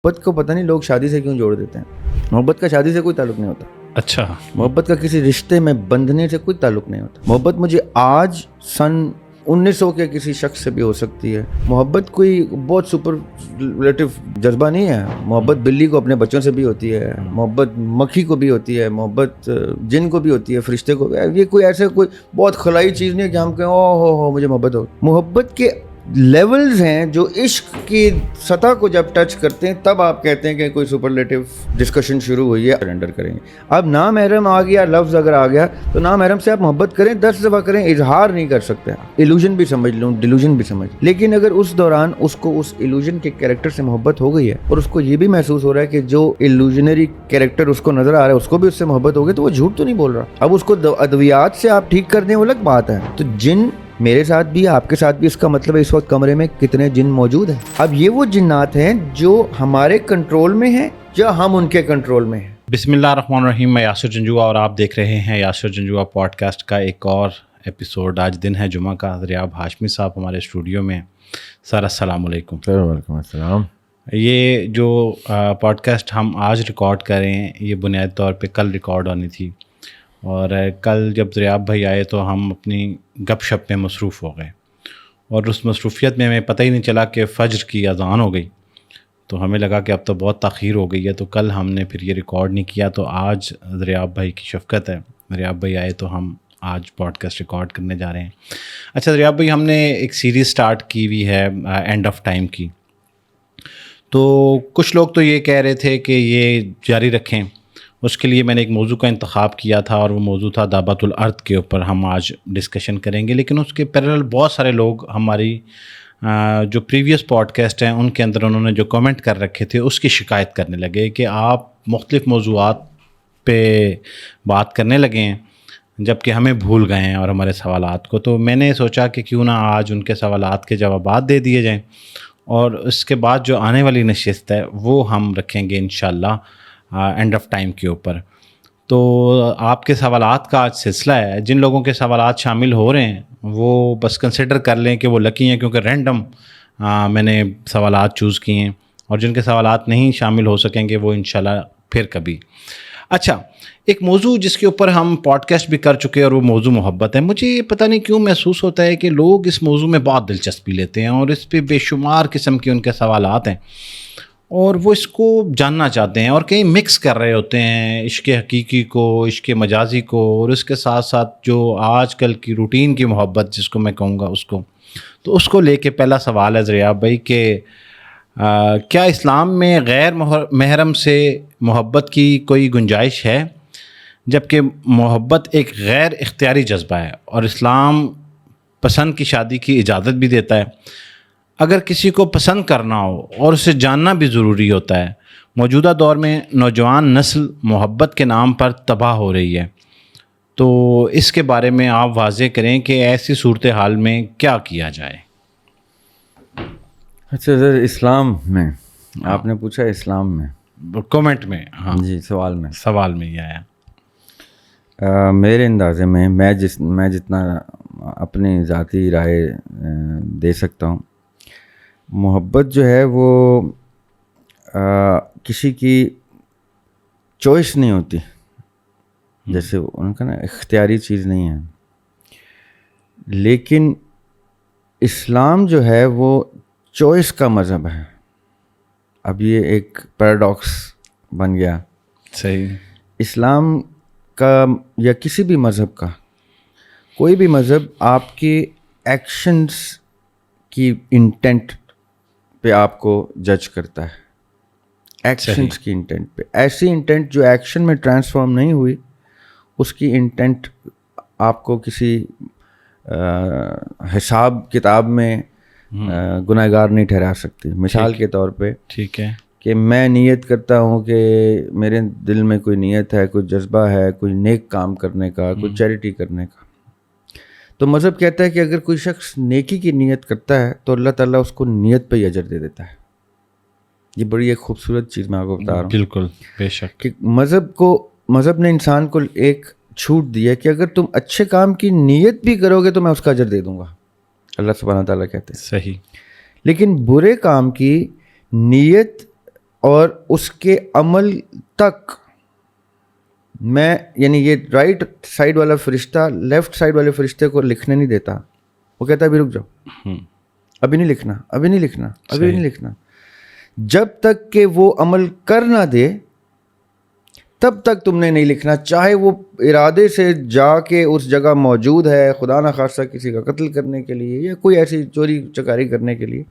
محبت کو پتہ نہیں لوگ شادی سے کیوں جوڑ دیتے ہیں. محبت کا شادی سے کوئی تعلق نہیں ہوتا. اچھا. محبت کا کسی رشتے میں بندھنے سے کوئی تعلق نہیں ہوتا. محبت مجھے آج سن 1900 کے کسی شخص سے بھی ہو سکتی ہے. محبت کوئی بہت سپرلیٹو جذبہ نہیں ہے. محبت بلی کو اپنے بچوں سے بھی ہوتی ہے, محبت مکھی کو بھی ہوتی ہے, محبت جن کو بھی ہوتی ہے, فرشتے کو بھی. یہ کوئی ایسے کوئی بہت خلائی چیز نہیں ہے کہ ہم کہیں او ہو مجھے محبت ہو. محبت کے لیولز ہیں جو عشق کی سطح کو جب ٹچ کرتے ہیں تب آپ کہتے ہیں کہ کوئی سپرلیٹو ڈسکشن شروع ہوئی ہے. سرنڈر کریں گے. اب نامحرم آ گیا, لفظ اگر آ گیا تو نامحرم سے آپ محبت کریں, 10 دفعہ کریں, اظہار نہیں کر سکتے. ایلوژن بھی سمجھ لوں, ڈیلوژن بھی سمجھ, لیکن اگر اس دوران اس کو اس ایلوژن کے کیریکٹر سے محبت ہو گئی ہے اور اس کو یہ بھی محسوس ہو رہا ہے کہ جو ایلوژنری کیریکٹر اس کو نظر آ رہا ہے اس کو بھی اس سے محبت ہو گئی, تو وہ جھوٹ تو نہیں بول رہا. اب اس کو ادویات سے آپ ٹھیک کر دیں وہ الگ بات ہے. تو جن میرے ساتھ بھی آپ کے ساتھ بھی, اس کا مطلب ہے اس وقت کمرے میں کتنے جن موجود ہیں. اب یہ وہ جنات ہیں جو ہمارے کنٹرول میں ہیں یا ہم ان کے کنٹرول میں ہیں. بسم اللہ الرحمن الرحیم. میں یاسر جنجوعہ اور آپ دیکھ رہے ہیں یاسر جنجوعہ پوڈ کاسٹ کا ایک اور ایپیسوڈ. آج دن ہے جمعہ کا. ریاب ہاشمی صاحب ہمارے اسٹوڈیو میں. سر السلام علیکم. وعلیکم السلام. یہ جو پوڈ کاسٹ ہم آج ریکارڈ کر رہے ہیں یہ بنیادی طور پہ کل ریکارڈ ہونی تھی, اور کل جب ریاب بھائی آئے تو ہم اپنی گپ شپ میں مصروف ہو گئے, اور اس مصروفیت میں ہمیں پتہ ہی نہیں چلا کہ فجر کی اذان ہو گئی. تو ہمیں لگا کہ اب تو بہت تاخیر ہو گئی ہے, تو کل ہم نے پھر یہ ریکارڈ نہیں کیا. تو آج ریاب بھائی کی شفقت ہے, ریاب بھائی آئے تو ہم آج پوڈ کاسٹ ریکارڈ کرنے جا رہے ہیں. اچھا ریاب بھائی, ہم نے ایک سیریز سٹارٹ کی ہوئی ہے اینڈ آف ٹائم کی. تو کچھ لوگ تو یہ کہہ رہے تھے کہ یہ جاری رکھیں. اس کے لیے میں نے ایک موضوع کا انتخاب کیا تھا, اور وہ موضوع تھا دعوت الارض کے اوپر ہم آج ڈسکشن کریں گے. لیکن اس کے پیرالل بہت سارے لوگ ہماری جو پریویس پوڈ کاسٹ ہیں ان کے اندر انہوں نے جو کمنٹ کر رکھے تھے اس کی شکایت کرنے لگے کہ آپ مختلف موضوعات پہ بات کرنے لگے ہیں جب کہ ہمیں بھول گئے ہیں اور ہمارے سوالات کو. تو میں نے سوچا کہ کیوں نہ آج ان کے سوالات کے جوابات دے دیے جائیں, اور اس کے بعد جو آنے والی نشست ہے وہ ہم رکھیں گے انشاءاللہ اینڈ آف ٹائم کے اوپر. تو آپ کے سوالات کا آج سلسلہ ہے. جن لوگوں کے سوالات شامل ہو رہے ہیں وہ بس کنسیڈر کر لیں کہ وہ لکی ہیں, کیونکہ رینڈم میں نے سوالات چوز کیے ہیں, اور جن کے سوالات نہیں شامل ہو سکیں گے وہ انشاءاللہ پھر کبھی. اچھا, ایک موضوع جس کے اوپر ہم پوڈ کاسٹ بھی کر چکے ہیں, اور وہ موضوع محبت ہے. مجھے پتہ نہیں کیوں محسوس ہوتا ہے کہ لوگ اس موضوع میں بہت دلچسپی لیتے ہیں, اور اس پہ بے شمار قسم کے ان کے سوالات ہیں, اور وہ اس کو جاننا چاہتے ہیں, اور کہیں مکس کر رہے ہوتے ہیں عشق حقیقی کو, عشق مجازی کو, اور اس کے ساتھ ساتھ جو آج کل کی روٹین کی محبت جس کو میں کہوں گا اس کو. تو اس کو لے کے پہلا سوال ہے ریاب بھائی کہ کیا اسلام میں غیر محرم سے محبت کی کوئی گنجائش ہے, جبکہ محبت ایک غیر اختیاری جذبہ ہے اور اسلام پسند کی شادی کی اجازت بھی دیتا ہے؟ اگر کسی کو پسند کرنا ہو اور اسے جاننا بھی ضروری ہوتا ہے. موجودہ دور میں نوجوان نسل محبت کے نام پر تباہ ہو رہی ہے, تو اس کے بارے میں آپ واضح کریں کہ ایسی صورتحال میں کیا کیا جائے. اچھا سر, اسلام میں آپ نے پوچھا, اسلام میں کومنٹ میں؟ ہاں جی, سوال میں یہ آیا. میرے اندازے میں میں جتنا اپنی ذاتی رائے دے سکتا ہوں, محبت جو ہے وہ کسی کی چوائس نہیں ہوتی, جیسے ان کا نا اختیاری چیز نہیں ہے. لیکن اسلام جو ہے وہ چوائس کا مذہب ہے. اب یہ ایک پیراڈاکس بن گیا. صحیح. اسلام کا یا کسی بھی مذہب کا, کوئی بھی مذہب آپ کے ایکشنز کی انٹینٹ پہ آپ کو جج کرتا ہے, ایکشنز کی انٹینٹ پہ. ایسی انٹینٹ جو ایکشن میں ٹرانسفارم نہیں ہوئی, اس کی انٹینٹ آپ کو کسی حساب کتاب میں گناہ گار نہیں ٹھہرا سکتی. مثال کے طور پہ, ٹھیک ہے, کہ میں نیت کرتا ہوں کہ میرے دل میں کوئی نیت ہے, کوئی جذبہ ہے, کوئی نیک کام کرنے کا, کوئی چیریٹی کرنے کا, تو مذہب کہتا ہے کہ اگر کوئی شخص نیکی کی نیت کرتا ہے تو اللہ تعالیٰ اس کو نیت پہ ہی اجر دے دیتا ہے. یہ بڑی ایک خوبصورت چیز میں آپ کو بتا رہا ہوں. بالکل, بے شک. کہ مذہب نے انسان کو ایک چھوٹ دی ہے کہ اگر تم اچھے کام کی نیت بھی کرو گے تو میں اس کا اجر دے دوں گا, اللہ سبحانہ تعالیٰ کہتے ہیں. صحیح. لیکن برے کام کی نیت اور اس کے عمل تک میں یعنی یہ رائٹ سائڈ والا فرشتہ لیفٹ سائڈ والے فرشتے کو لکھنے نہیں دیتا. وہ کہتا ہے ابھی رک جاؤ, ابھی نہیں لکھنا, ابھی نہیں لکھنا, ابھی نہیں لکھنا. جب تک کہ وہ عمل کر نہ دے تب تک تم نے نہیں لکھنا, چاہے وہ ارادے سے جا کے اس جگہ موجود ہے خدا نہ خواستہ کسی کا قتل کرنے کے لیے یا کوئی ایسی چوری چکاری کرنے کے لیے.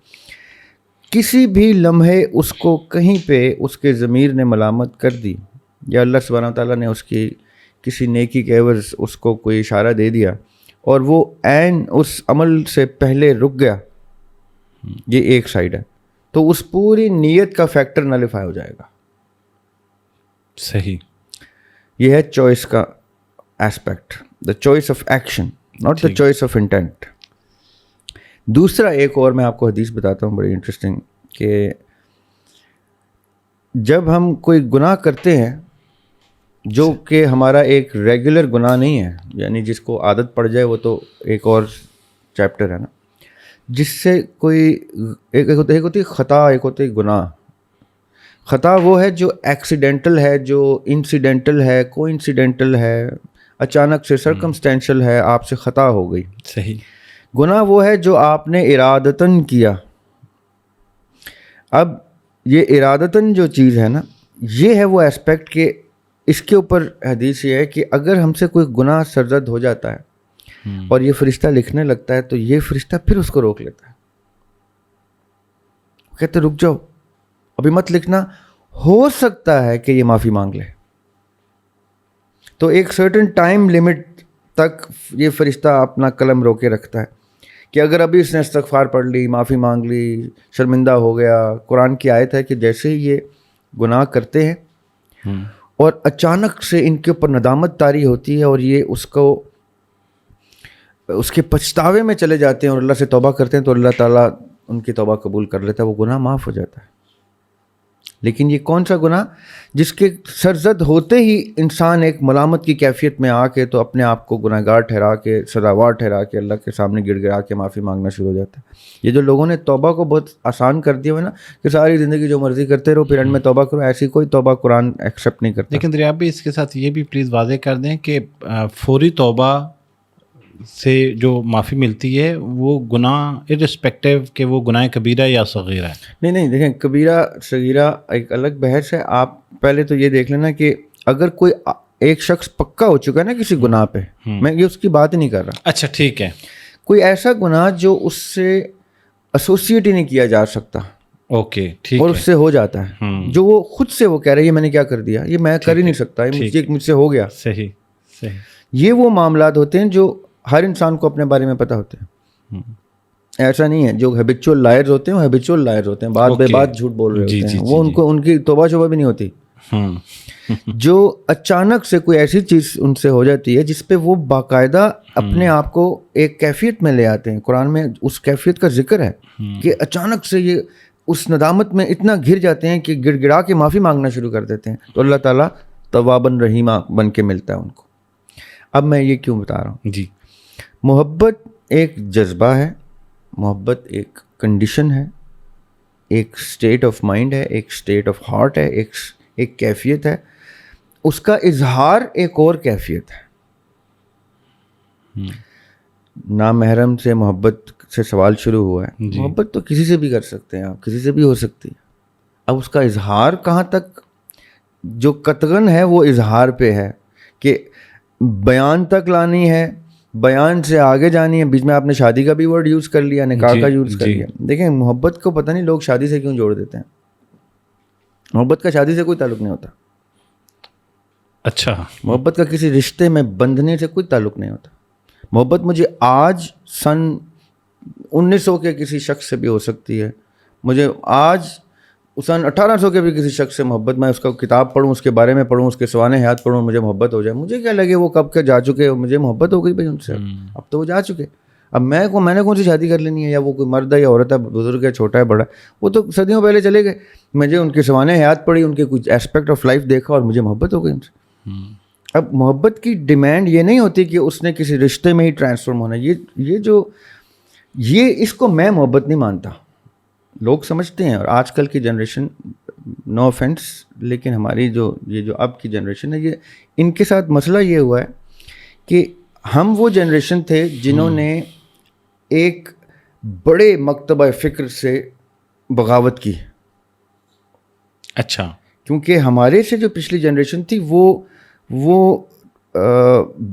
کسی بھی لمحے اس کو کہیں پہ اس کے ضمیر نے ملامت کر دی یا اللہ سبحانہ و تعالیٰ نے اس کی کسی نیکی کے عوض اس کو کوئی اشارہ دے دیا اور وہ عین اس عمل سے پہلے رک گیا, یہ ایک سائڈ ہے, تو اس پوری نیت کا فیکٹر نلیفائی ہو جائے گا. صحیح. یہ ہے چوائس کا aspect, the choice of action not the choice of intent. دوسرا ایک اور میں آپ کو حدیث بتاتا ہوں بڑی انٹرسٹنگ, کہ جب ہم کوئی گناہ کرتے ہیں جو کہ ہمارا ایک ریگولر گناہ نہیں ہے, یعنی جس کو عادت پڑ جائے وہ تو ایک اور چیپٹر ہے نا, جس سے کوئی ایک ہوتی خطا, ایک ہوتی گناہ. خطا وہ ہے جو ایکسیڈنٹل ہے, جو انسیڈنٹل ہے, کو انسیڈنٹل ہے, اچانک سے سرکمسٹینشل ہے, آپ سے خطا ہو گئی. صحیح. گناہ وہ ہے جو آپ نے ارادتاً کیا. اب یہ ارادتاً جو چیز ہے نا, یہ ہے وہ ایسپیکٹ کہ اس کے اوپر حدیث یہ ہے کہ اگر ہم سے کوئی گناہ سرزد ہو جاتا ہے اور یہ فرشتہ لکھنے لگتا ہے تو یہ فرشتہ پھر اس کو روک لیتا ہے, کہتے رک جاؤ ابھی مت لکھنا, ہو سکتا ہے کہ یہ معافی مانگ لے. تو ایک سرٹن ٹائم لمٹ تک یہ فرشتہ اپنا قلم روکے رکھتا ہے کہ اگر ابھی اس نے استغفار پڑھ لی, معافی مانگ لی, شرمندہ ہو گیا. قرآن کی آیت ہے کہ جیسے ہی یہ گناہ کرتے ہیں اور اچانک سے ان کے اوپر ندامت طاری ہوتی ہے اور یہ اس کو اس کے پچھتاوے میں چلے جاتے ہیں اور اللہ سے توبہ کرتے ہیں تو اللہ تعالیٰ ان کی توبہ قبول کر لیتا ہے, وہ گناہ معاف ہو جاتا ہے. لیکن یہ کون سا گناہ جس کے سرزد ہوتے ہی انسان ایک ملامت کی کیفیت میں آ کے تو اپنے آپ کو گناہ گار ٹھہرا کے, سزاوار ٹھہرا کے اللہ کے سامنے گڑ گڑا کے معافی مانگنا شروع ہو جاتا ہے. یہ جو لوگوں نے توبہ کو بہت آسان کر دیا ہے نا کہ ساری زندگی جو مرضی کرتے رہو پھر اینڈ میں توبہ کرو, ایسی کوئی توبہ قرآن ایکسیپٹ نہیں کرتا. لیکن ریاب بھی اس کے ساتھ یہ بھی پلیز واضح کر دیں کہ فوری توبہ سے جو معافی ملتی ہے وہ گناہ ارسپیکٹیو کہ وہ گناہ کبیرہ یا صغیرہ ہے. نہیں دیکھیں, کبیرہ صغیرہ ایک الگ بحث ہے. آپ پہلے تو یہ دیکھ لینا کہ اگر کوئی ایک شخص پکا ہو چکا ہے نا کسی گناہ پہ, میں یہ اس کی بات ہی نہیں کر رہا. اچھا ٹھیک ہے. کوئی ایسا گناہ جو اس سے ایسوسیٹ ہی نہیں کیا جا سکتا, اوکے ٹھیک, اور اس سے ہو جاتا ہے, جو وہ خود سے وہ کہہ رہا ہے یہ میں نے کیا کر دیا, یہ میں کر ہی نہیں سکتا, یہ مجھ سے ہو گیا. صحیح صحیح. یہ وہ معاملات ہوتے ہیں جو ہر انسان کو اپنے بارے میں پتہ ہوتے ہیں. ایسا نہیں ہے جو ہیبیچول لائرز ہوتے ہیں وہ ہیبیچول لائرز ہوتے ہیں, بات بے بات جھوٹ بول رہے ہوتے ہیں, وہ ان کو ان کی توبہ شوبہ بھی نہیں ہوتی. جو اچانک سے کوئی ایسی چیز ان سے ہو جاتی ہے جس پہ وہ باقاعدہ اپنے آپ کو ایک کیفیت میں لے آتے ہیں. قرآن میں اس کیفیت کا ذکر ہے کہ اچانک سے یہ اس ندامت میں اتنا گر جاتے ہیں کہ گڑ گڑا کے معافی مانگنا شروع کر دیتے ہیں, تو اللہ تعالیٰ تواباً رحیمہ بن کے ملتا ہے ان کو. اب میں یہ کیوں بتا رہا ہوں, جی محبت ایک جذبہ ہے, محبت ایک کنڈیشن ہے, ایک اسٹیٹ آف مائنڈ ہے, ایک اسٹیٹ آف ہارٹ ہے, ایک کیفیت ہے. اس کا اظہار ایک اور کیفیت ہے. نامحرم سے محبت سے سوال شروع ہوا ہے. محبت تو کسی سے بھی کر سکتے ہیں آپ, کسی سے بھی ہو سکتی ہے. اب اس کا اظہار کہاں تک, جو قطعاً ہے وہ اظہار پہ ہے کہ بیان تک لانی ہے, بیان سے آگے جانی ہے. بیچ میں آپ نے شادی کا بھی ورڈ یوز کر لیا, نکاح کا یوز کر لیا. دیکھیں محبت کو پتہ نہیں لوگ شادی سے کیوں جوڑ دیتے ہیں. محبت کا شادی سے کوئی تعلق نہیں ہوتا. اچھا, محبت کا کسی رشتے میں بندھنے سے کوئی تعلق نہیں ہوتا. محبت مجھے آج سن 1900 کے کسی شخص سے بھی ہو سکتی ہے, مجھے آج سن 1800 کے بھی کسی شخص سے محبت, میں اس کا کتاب پڑھوں, اس کے بارے میں پڑھوں, اس کے سوانح حیات پڑھوں, مجھے محبت ہو جائے. مجھے کیا لگے وہ کب کے جا چکے, مجھے محبت ہو گئی بھائی ان سے, اب تو وہ جا چکے. اب میں نے کون سی شادی کر لینی ہے, یا وہ کوئی مرد ہے یا عورت ہے, بزرگ ہے, چھوٹا ہے, بڑا, وہ تو صدیوں پہلے چلے گئے. مجھے ان کے سوانح حیات پڑھی, ان کے کچھ اسپیکٹ آف لائف دیکھا اور مجھے محبت ہو گئی ان سے. اب محبت کی ڈیمانڈ یہ نہیں ہوتی کہ اس نے کسی رشتے میں ہی ٹرانسفارم ہونا. یہ اس کو میں محبت نہیں مانتا. لوگ سمجھتے ہیں, اور آج کل کی جنریشن نو آفینس، لیکن ہماری یہ جو اب کی جنریشن ہے، یہ ان کے ساتھ مسئلہ یہ ہوا ہے کہ ہم وہ جنریشن تھے جنہوں نے ایک بڑے مکتبہ فکر سے بغاوت کی. اچھا. کیونکہ ہمارے سے جو پچھلی جنریشن تھی وہ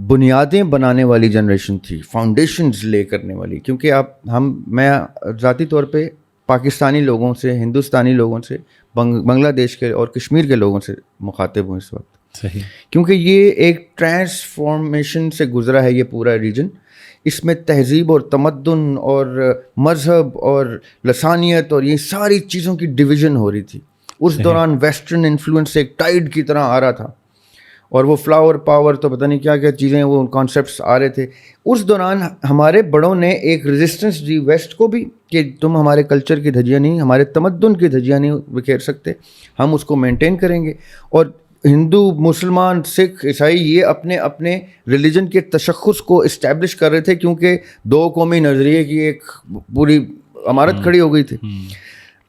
بنیادیں بنانے والی جنریشن تھی، فاؤنڈیشنز لے کرنے والی. کیونکہ میں ذاتی طور پہ پاکستانی لوگوں سے، ہندوستانی لوگوں سے، بنگلہ دیش کے اور کشمیر کے لوگوں سے مخاطب ہوں اس وقت. صحیح. کیونکہ یہ ایک ٹرانسفارمیشن سے گزرا ہے یہ پورا ریجن. اس میں تہذیب اور تمدن اور مذہب اور لسانیت اور یہ ساری چیزوں کی ڈویژن ہو رہی تھی. اس دوران ویسٹرن انفلوئنس ایک ٹائڈ کی طرح آ رہا تھا، اور وہ فلاور پاور تو پتہ نہیں کیا کیا چیزیں وہ کانسیپٹس آ رہے تھے. اس دوران ہمارے بڑوں نے ایک ریزسٹنس دی ویسٹ کو بھی کہ تم ہمارے کلچر کی دھجیاں نہیں، ہمارے تمدن کی دھجیاں نہیں بکھیر سکتے، ہم اس کو مینٹین کریں گے. اور ہندو، مسلمان، سکھ، عیسائی یہ اپنے اپنے ریلیجن کے تشخص کو اسٹیبلش کر رہے تھے، کیونکہ دو قومی نظریے کی ایک پوری عمارت کھڑی ہو گئی تھی.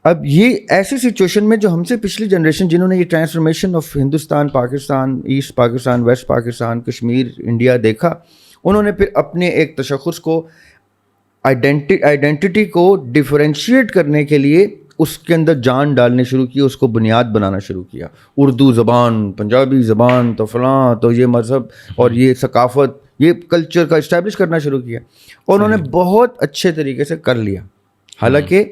اب یہ ایسی سچویشن میں جو ہم سے پچھلی جنریشن جنہوں نے یہ transformation of Hindustan, Pakistan, East Pakistan, West Pakistan, Kashmir, India دیکھا، انہوں نے پھر اپنے ایک تشخص کو، آئیڈینٹی کو ڈیفرینشیٹ کرنے کے لیے اس کے اندر جان ڈالنے شروع کی، اس کو بنیاد بنانا شروع کیا. اردو زبان، پنجابی زبان، تو فلاں، تو یہ مذہب اور یہ ثقافت، یہ کلچر کا اسٹیبلش کرنا شروع کیا. اور انہوں نے بہت اچھے طریقے سے کر لیا. حالانکہ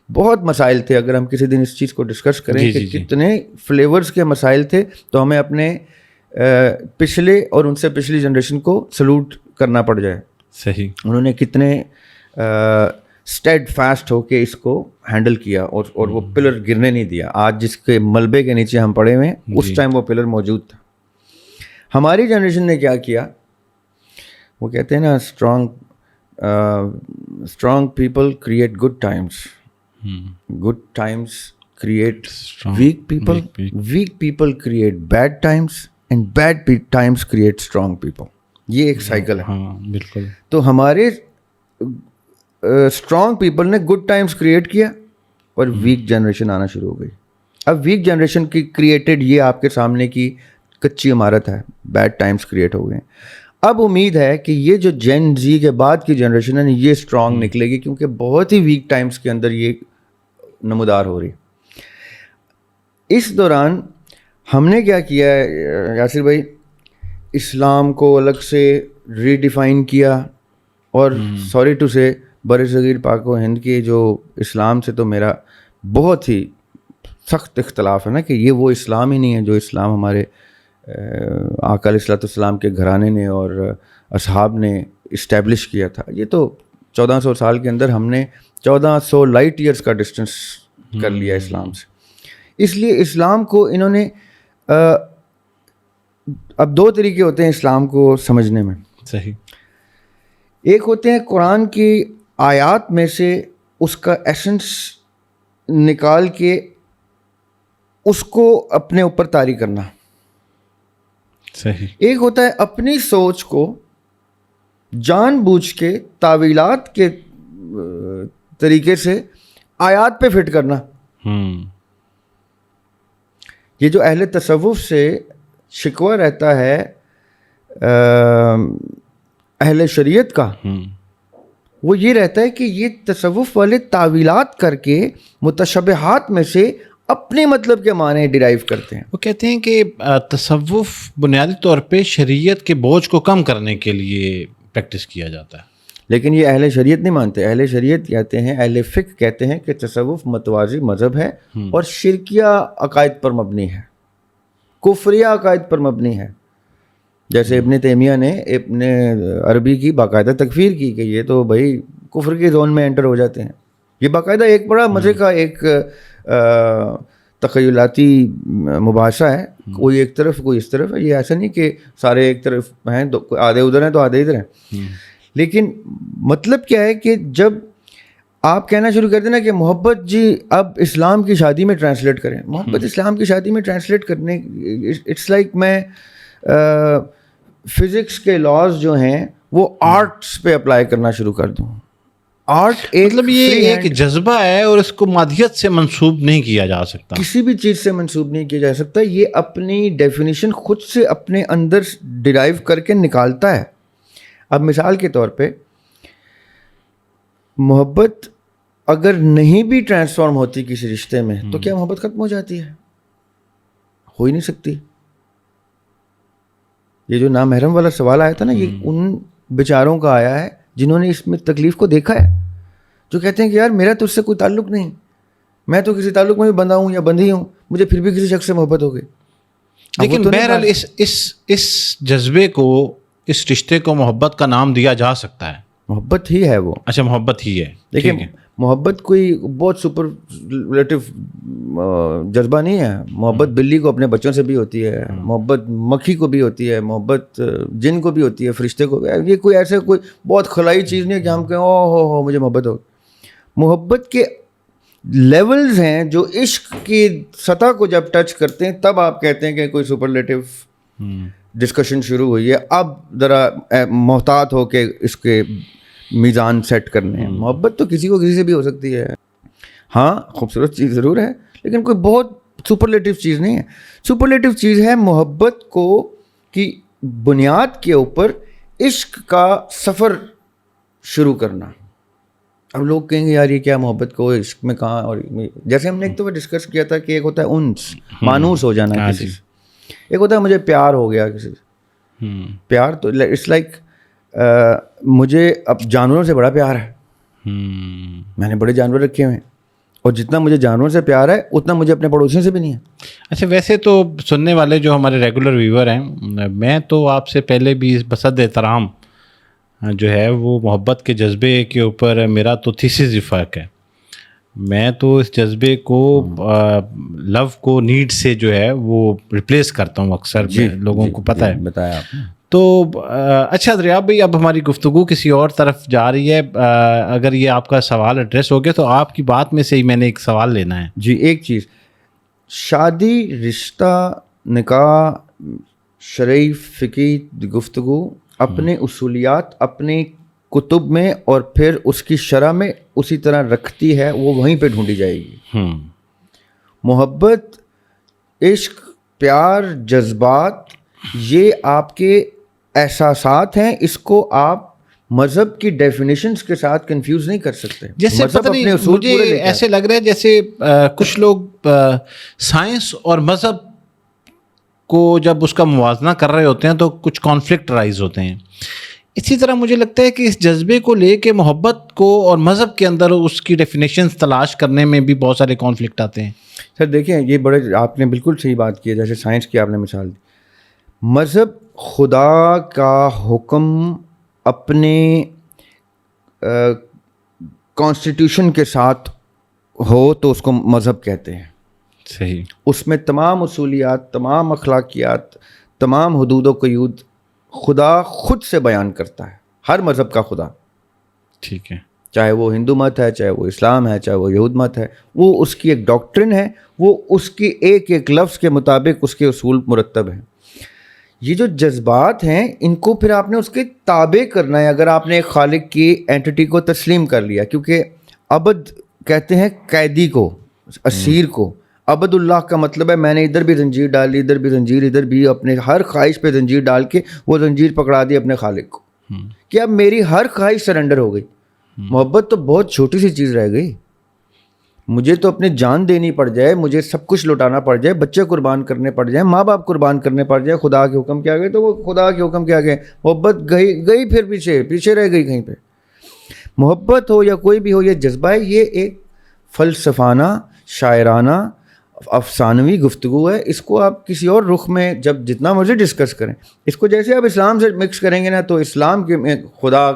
بہت مسائل تھے، اگر ہم کسی دن اس چیز کو ڈسکس کریں کہ کتنے فلیورز کے مسائل تھے، تو ہمیں اپنے پچھلے اور ان سے پچھلی جنریشن کو سلوٹ کرنا پڑ جائے. صحیح. انہوں نے کتنے اسٹیڈ فاسٹ ہو کے اس کو ہینڈل کیا، اور وہ پلر گرنے نہیں دیا. آج جس کے ملبے کے نیچے ہم پڑے ہوئے ہیں، اس ٹائم وہ پلر موجود تھا. ہماری جنریشن نے کیا کیا، وہ کہتے ہیں نا strong people create good Times, good times create weak people, weak people create bad times, and bad times create strong people. یہ ایک سائیکل ہے. ہاں بالکل. تو ہمارے اسٹرانگ پیپل نے گڈ ٹائمس کریٹ کیا اور ویک جنریشن آنا شروع ہو گئی. اب ویک جنریشن کی کریٹڈ یہ آپ کے سامنے کی کچی عمارت ہے، بیڈ ٹائمس کریٹ ہو گئے. اب امید ہے کہ یہ جو جین زی کے بعد کی جنریشن ہے یہ اسٹرانگ نکلے گی، کیونکہ بہت ہی ویک ٹائمس کے اندر یہ نمودار ہو رہی. اس دوران ہم نے کیا کیا ہے یاسر بھائی، اسلام کو الگ سے ری ڈیفائن کیا. اور سوری ٹو سے بر صغیر پاک و ہند کے جو اسلام سے تو میرا بہت ہی سخت اختلاف ہے نا، کہ یہ وہ اسلام ہی نہیں ہے جو اسلام ہمارے آقا علیہ الصلوۃ والسلام کے گھرانے نے اور اصحاب نے اسٹیبلش کیا تھا. یہ تو 1400 سال کے اندر ہم نے 1400 لائٹ ایئرس کا ڈسٹینس کر لیا اسلام سے. اس لیے اسلام کو انہوں نے اب دو طریقے ہوتے ہیں اسلام کو سمجھنے میں. صحیح. ایک ہوتے ہیں قرآن کی آیات میں سے اس کا ایسنس نکال کے اس کو اپنے اوپر طاری کرنا. صحیح. ایک ہوتا ہے اپنی سوچ کو جان بوجھ کے تعویلات کے طریقے سے آیات پہ فٹ کرنا. یہ جو اہل تصوف سے شکوہ رہتا ہے اہل شریعت کا، وہ یہ رہتا ہے کہ یہ تصوف والے تعویلات کر کے متشابہات میں سے اپنے مطلب کے معنی ڈیرائیو کرتے ہیں. وہ کہتے ہیں کہ تصوف بنیادی طور پہ شریعت کے بوجھ کو کم کرنے کے لیے پریکٹس کیا جاتا ہے. لیکن یہ اہل شریعت نہیں مانتے. اہل شریعت کہتے ہیں، اہل فقہ کہتے ہیں کہ تصوف متوازی مذہب ہے اور شرکیہ عقائد پر مبنی ہے، کفریہ عقائد پر مبنی ہے. جیسے ابن تیمیہ نے ابن عربی کی باقاعدہ تکفیر کی کہ یہ تو بھائی کفر کے زون میں انٹر ہو جاتے ہیں. یہ باقاعدہ ایک بڑا مزے کا ایک تخیلاتی مباحثہ ہے، کوئی ایک طرف کوئی اس طرف ہے. یہ ایسا نہیں کہ سارے ایک طرف ہیں، آدھے ادھر ہیں تو آدھے ادھر ہیں. لیکن مطلب کیا ہے کہ جب آپ کہنا شروع کر دیں نا کہ محبت جی اب اسلام کی شادی میں ٹرانسلیٹ کریں، محبت اسلام کی شادی میں ٹرانسلیٹ کرنے، اٹس لائک میں فزکس کے لاز جو ہیں وہ آرٹس پہ اپلائی کرنا شروع کر دوں. آرٹ مطلب یہ ایک جذبہ ہے اور اس کو مادیت سے منسوب نہیں کیا جا سکتا, کسی بھی چیز سے منسوب نہیں کیا جا سکتا. یہ اپنی ڈیفینیشن خود سے اپنے اندر ڈرائیو کر کے نکالتا ہے. اب مثال کے طور پہ محبت اگر نہیں بھی ٹرانسفارم ہوتی کسی رشتے میں تو کیا محبت ختم ہو جاتی ہے؟ ہو ہی نہیں سکتی. یہ جو نامحرم والا سوال آیا تھا نا, یہ ان بیچاروں کا آیا ہے جنہوں نے اس میں تکلیف کو دیکھا ہے, جو کہتے ہیں کہ یار میرا تو اس سے کوئی تعلق نہیں, میں تو کسی تعلق میں بھی بندھا ہوں یا بندھی ہوں, مجھے پھر بھی کسی شخص سے محبت ہو گئی. لیکن بہرحال اس جذبے کو, اس رشتے کو محبت کا نام دیا جا سکتا ہے. محبت ہی ہے وہ. اچھا, محبت ہی ہے. دیکھیں, محبت کوئی بہت سپرلیٹو جذبہ نہیں ہے. محبت بلی کو اپنے بچوں سے بھی ہوتی ہے, محبت مکھی کو بھی ہوتی ہے, محبت جن کو بھی ہوتی ہے, فرشتے کو بھی. یہ کوئی ایسے کوئی بہت خلائی چیز نہیں ہے کہ ہم کہیں او ہو مجھے محبت ہو. محبت کے لیولز ہیں جو عشق کی سطح کو جب ٹچ کرتے ہیں تب آپ کہتے ہیں کہ کوئی سپرلیٹو ڈسکشن شروع ہوئی ہے, اب ذرا محتاط ہو کے اس کے میزان سیٹ کرنے ہیں. محبت تو کسی کو کسی سے بھی ہو سکتی ہے. ہاں, خوبصورت چیز ضرور ہے, لیکن کوئی بہت سپرلیٹو چیز نہیں ہے. سپرلیٹو چیز ہے محبت کو کی بنیاد کے اوپر عشق کا سفر شروع کرنا. اب لوگ کہیں گے یار یہ کیا محبت کو عشق میں کہاں, اور جیسے ہم نے ایک دفعہ ڈسکس کیا تھا کہ ایک ہوتا ہے انس, مانوس ہو جانا کسی سے, ایک ہوتا ہے مجھے پیار ہو گیا کسی سے. پیار تو اٹس لائک مجھے اب جانوروں سے بڑا پیار ہے, میں نے بڑے جانور رکھے ہوئے ہیں, اور جتنا مجھے جانوروں سے پیار ہے اتنا مجھے اپنے پڑوسیوں سے بھی نہیں ہے. اچھا, ویسے تو سننے والے جو ہمارے ریگولر ویور ہیں, میں تو آپ سے پہلے بھی بصد احترام جو ہے وہ محبت کے جذبے کے اوپر میرا تو تھیسس ہی فرق ہے. میں تو اس جذبے کو لو کو نیڈ سے جو ہے وہ ریپلیس کرتا ہوں اکثر. لوگوں کو پتہ ہے, بتایا آپ نے. تو اچھا دریاب بھائی, اب ہماری گفتگو کسی اور طرف جا رہی ہے. اگر یہ آپ کا سوال ایڈریس ہو گیا تو آپ کی بات میں سے ہی میں نے ایک سوال لینا ہے. جی, ایک چیز, شادی, رشتہ, نکاح, شرعی فقہی گفتگو اپنے اصولیات اپنے کتب میں اور پھر اس کی شرح میں اسی طرح رکھتی ہے, وہ وہیں پہ ڈھونڈی جائے گی. محبت, عشق, پیار, جذبات, یہ آپ کے احساسات ہیں. اس کو آپ مذہب کی ڈیفینیشنز کے ساتھ کنفیوز نہیں کر سکتے. جیسے پتہ نہیں, مجھے ایسے لگ رہا ہے جیسے کچھ لوگ سائنس اور مذہب کو جب اس کا موازنہ کر رہے ہوتے ہیں تو کچھ کانفلکٹ رائز ہوتے ہیں. اسی طرح مجھے لگتا ہے کہ اس جذبے کو لے کے محبت کو اور مذہب کے اندر اس کی ڈیفینیشنز تلاش کرنے میں بھی بہت سارے کانفلکٹ آتے ہیں. سر دیکھیں, یہ بڑے آپ نے بالکل صحیح بات کی ہے. جیسے سائنس کی آپ نے مثال دی, مذہب خدا کا حکم اپنے کانسٹیٹیوشن کے ساتھ ہو تو اس کو مذہب کہتے ہیں. صحیح. اس میں تمام اصولیات, تمام اخلاقیات, تمام حدود و قیود خدا خود سے بیان کرتا ہے. ہر مذہب کا خدا, ٹھیک ہے, چاہے وہ ہندو مت ہے, چاہے وہ اسلام ہے, چاہے وہ یہود مت ہے, وہ اس کی ایک ڈاکٹرن ہے, وہ اس کی ایک ایک لفظ کے مطابق اس کے اصول مرتب ہیں. یہ جو جذبات ہیں ان کو پھر آپ نے اس کے تابع کرنا ہے. اگر آپ نے ایک خالق کی اینٹی کو تسلیم کر لیا, کیونکہ عبد کہتے ہیں قیدی کو, اسیر کو. عبد اللہ کا مطلب ہے میں نے ادھر بھی زنجیر ڈال لی, ادھر بھی زنجیر, ادھر بھی اپنے ہر خواہش پہ زنجیر ڈال کے وہ زنجیر پکڑا دی اپنے خالق کو, کہ اب میری ہر خواہش سرنڈر ہو گئی. محبت تو بہت چھوٹی سی چیز رہ گئی. مجھے تو اپنی جان دینی پڑ جائے, مجھے سب کچھ لوٹانا پڑ جائے, بچے قربان کرنے پڑ جائیں, ماں باپ قربان کرنے پڑ جائے, خدا کے حکم کے آگے, تو وہ خدا کے حکم کے آگے محبت گئی پھر پیچھے رہ گئی کہیں پہ. محبت ہو یا کوئی بھی ہو, یہ جذبہ ہے, یہ ایک فلسفانہ, شاعرانہ, افسانوی گفتگو ہے. اس کو آپ کسی اور رخ میں جب جتنا مرضی ڈسکس کریں, اس کو جیسے آپ اسلام سے مکس کریں گے نا تو اسلام کے میں خدا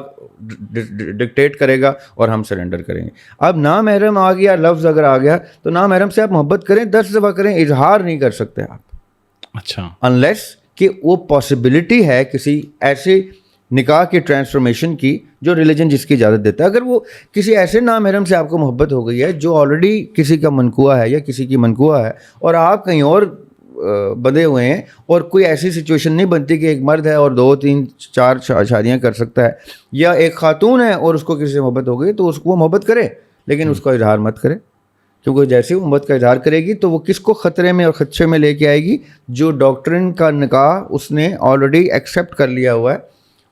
ڈکٹیٹ کرے گا اور ہم سرنڈر کریں گے. اب نامحرم آ گیا, لفظ اگر آ گیا تو نامحرم سے آپ محبت کریں, 10 دفعہ کریں, اظہار نہیں کر سکتے آپ. اچھا, انلیس کہ وہ پاسبلٹی ہے کسی ایسے نکاح کی ٹرانسفارمیشن کی جو ریلیجن جس کی اجازت دیتا ہے. اگر وہ کسی ایسے نامحرم سے آپ کو محبت ہو گئی ہے جو آلریڈی کسی کا منکوہ ہے یا کسی کی منکوہ ہے, اور آپ کہیں اور بندھے ہوئے ہیں اور کوئی ایسی سچویشن نہیں بنتی کہ ایک مرد ہے اور 2 3 4 شادیاں کر سکتا ہے, یا ایک خاتون ہے اور اس کو کسی سے محبت ہو گئی تو اس کو وہ محبت کرے لیکن اس کا اظہار مت کرے, کیونکہ جیسے وہ محبت کا اظہار کرے گی تو وہ کس کو خطرے میں اور خدشے میں لے کے آئے گی؟ جو ڈاکٹرن کا نکاح اس نے آلریڈی ایکسیپٹ کر لیا ہوا ہے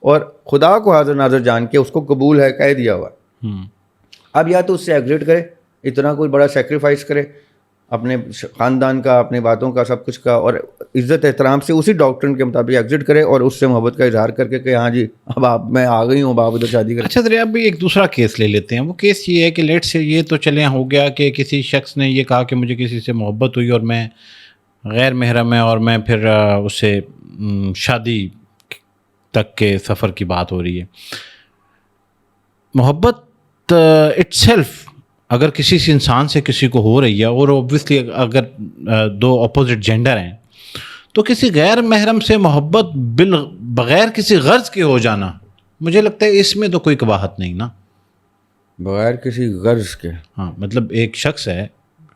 اور خدا کو حاضر ناظر جان کے اس کو قبول ہے کہہ دیا ہوا ہے. اب یا تو اس سے ایگزٹ کرے, اتنا کوئی بڑا سیکریفائس کرے اپنے خاندان کا, اپنے باتوں کا, سب کچھ کا, اور عزت احترام سے اسی ڈاکٹرن کے مطابق ایگزٹ کرے اور اس سے محبت کا اظہار کر کے کہ ہاں جی اب آپ میں آ گئی ہوں, باپ ادھر شادی کر. اچھا دریاب بھائی ایک دوسرا کیس لے لیتے ہیں. وہ کیس یہ ہے کہ لیٹ سے یہ تو چلے ہو گیا کہ کسی شخص نے یہ کہا کہ مجھے کسی سے محبت ہوئی اور میں غیر محرم ہے اور میں پھر اس سے شادی تک کے سفر کی بات ہو رہی ہے. محبت اٹ سیلف اگر کسی انسان سے کسی کو ہو رہی ہے اور اوبویسلی اگر 2 اپوزٹ جینڈر ہیں تو کسی غیر محرم سے محبت بغیر کسی غرض کے ہو جانا, مجھے لگتا ہے اس میں تو کوئی قباحت نہیں نا, بغیر کسی غرض کے. ہاں مطلب ایک شخص ہے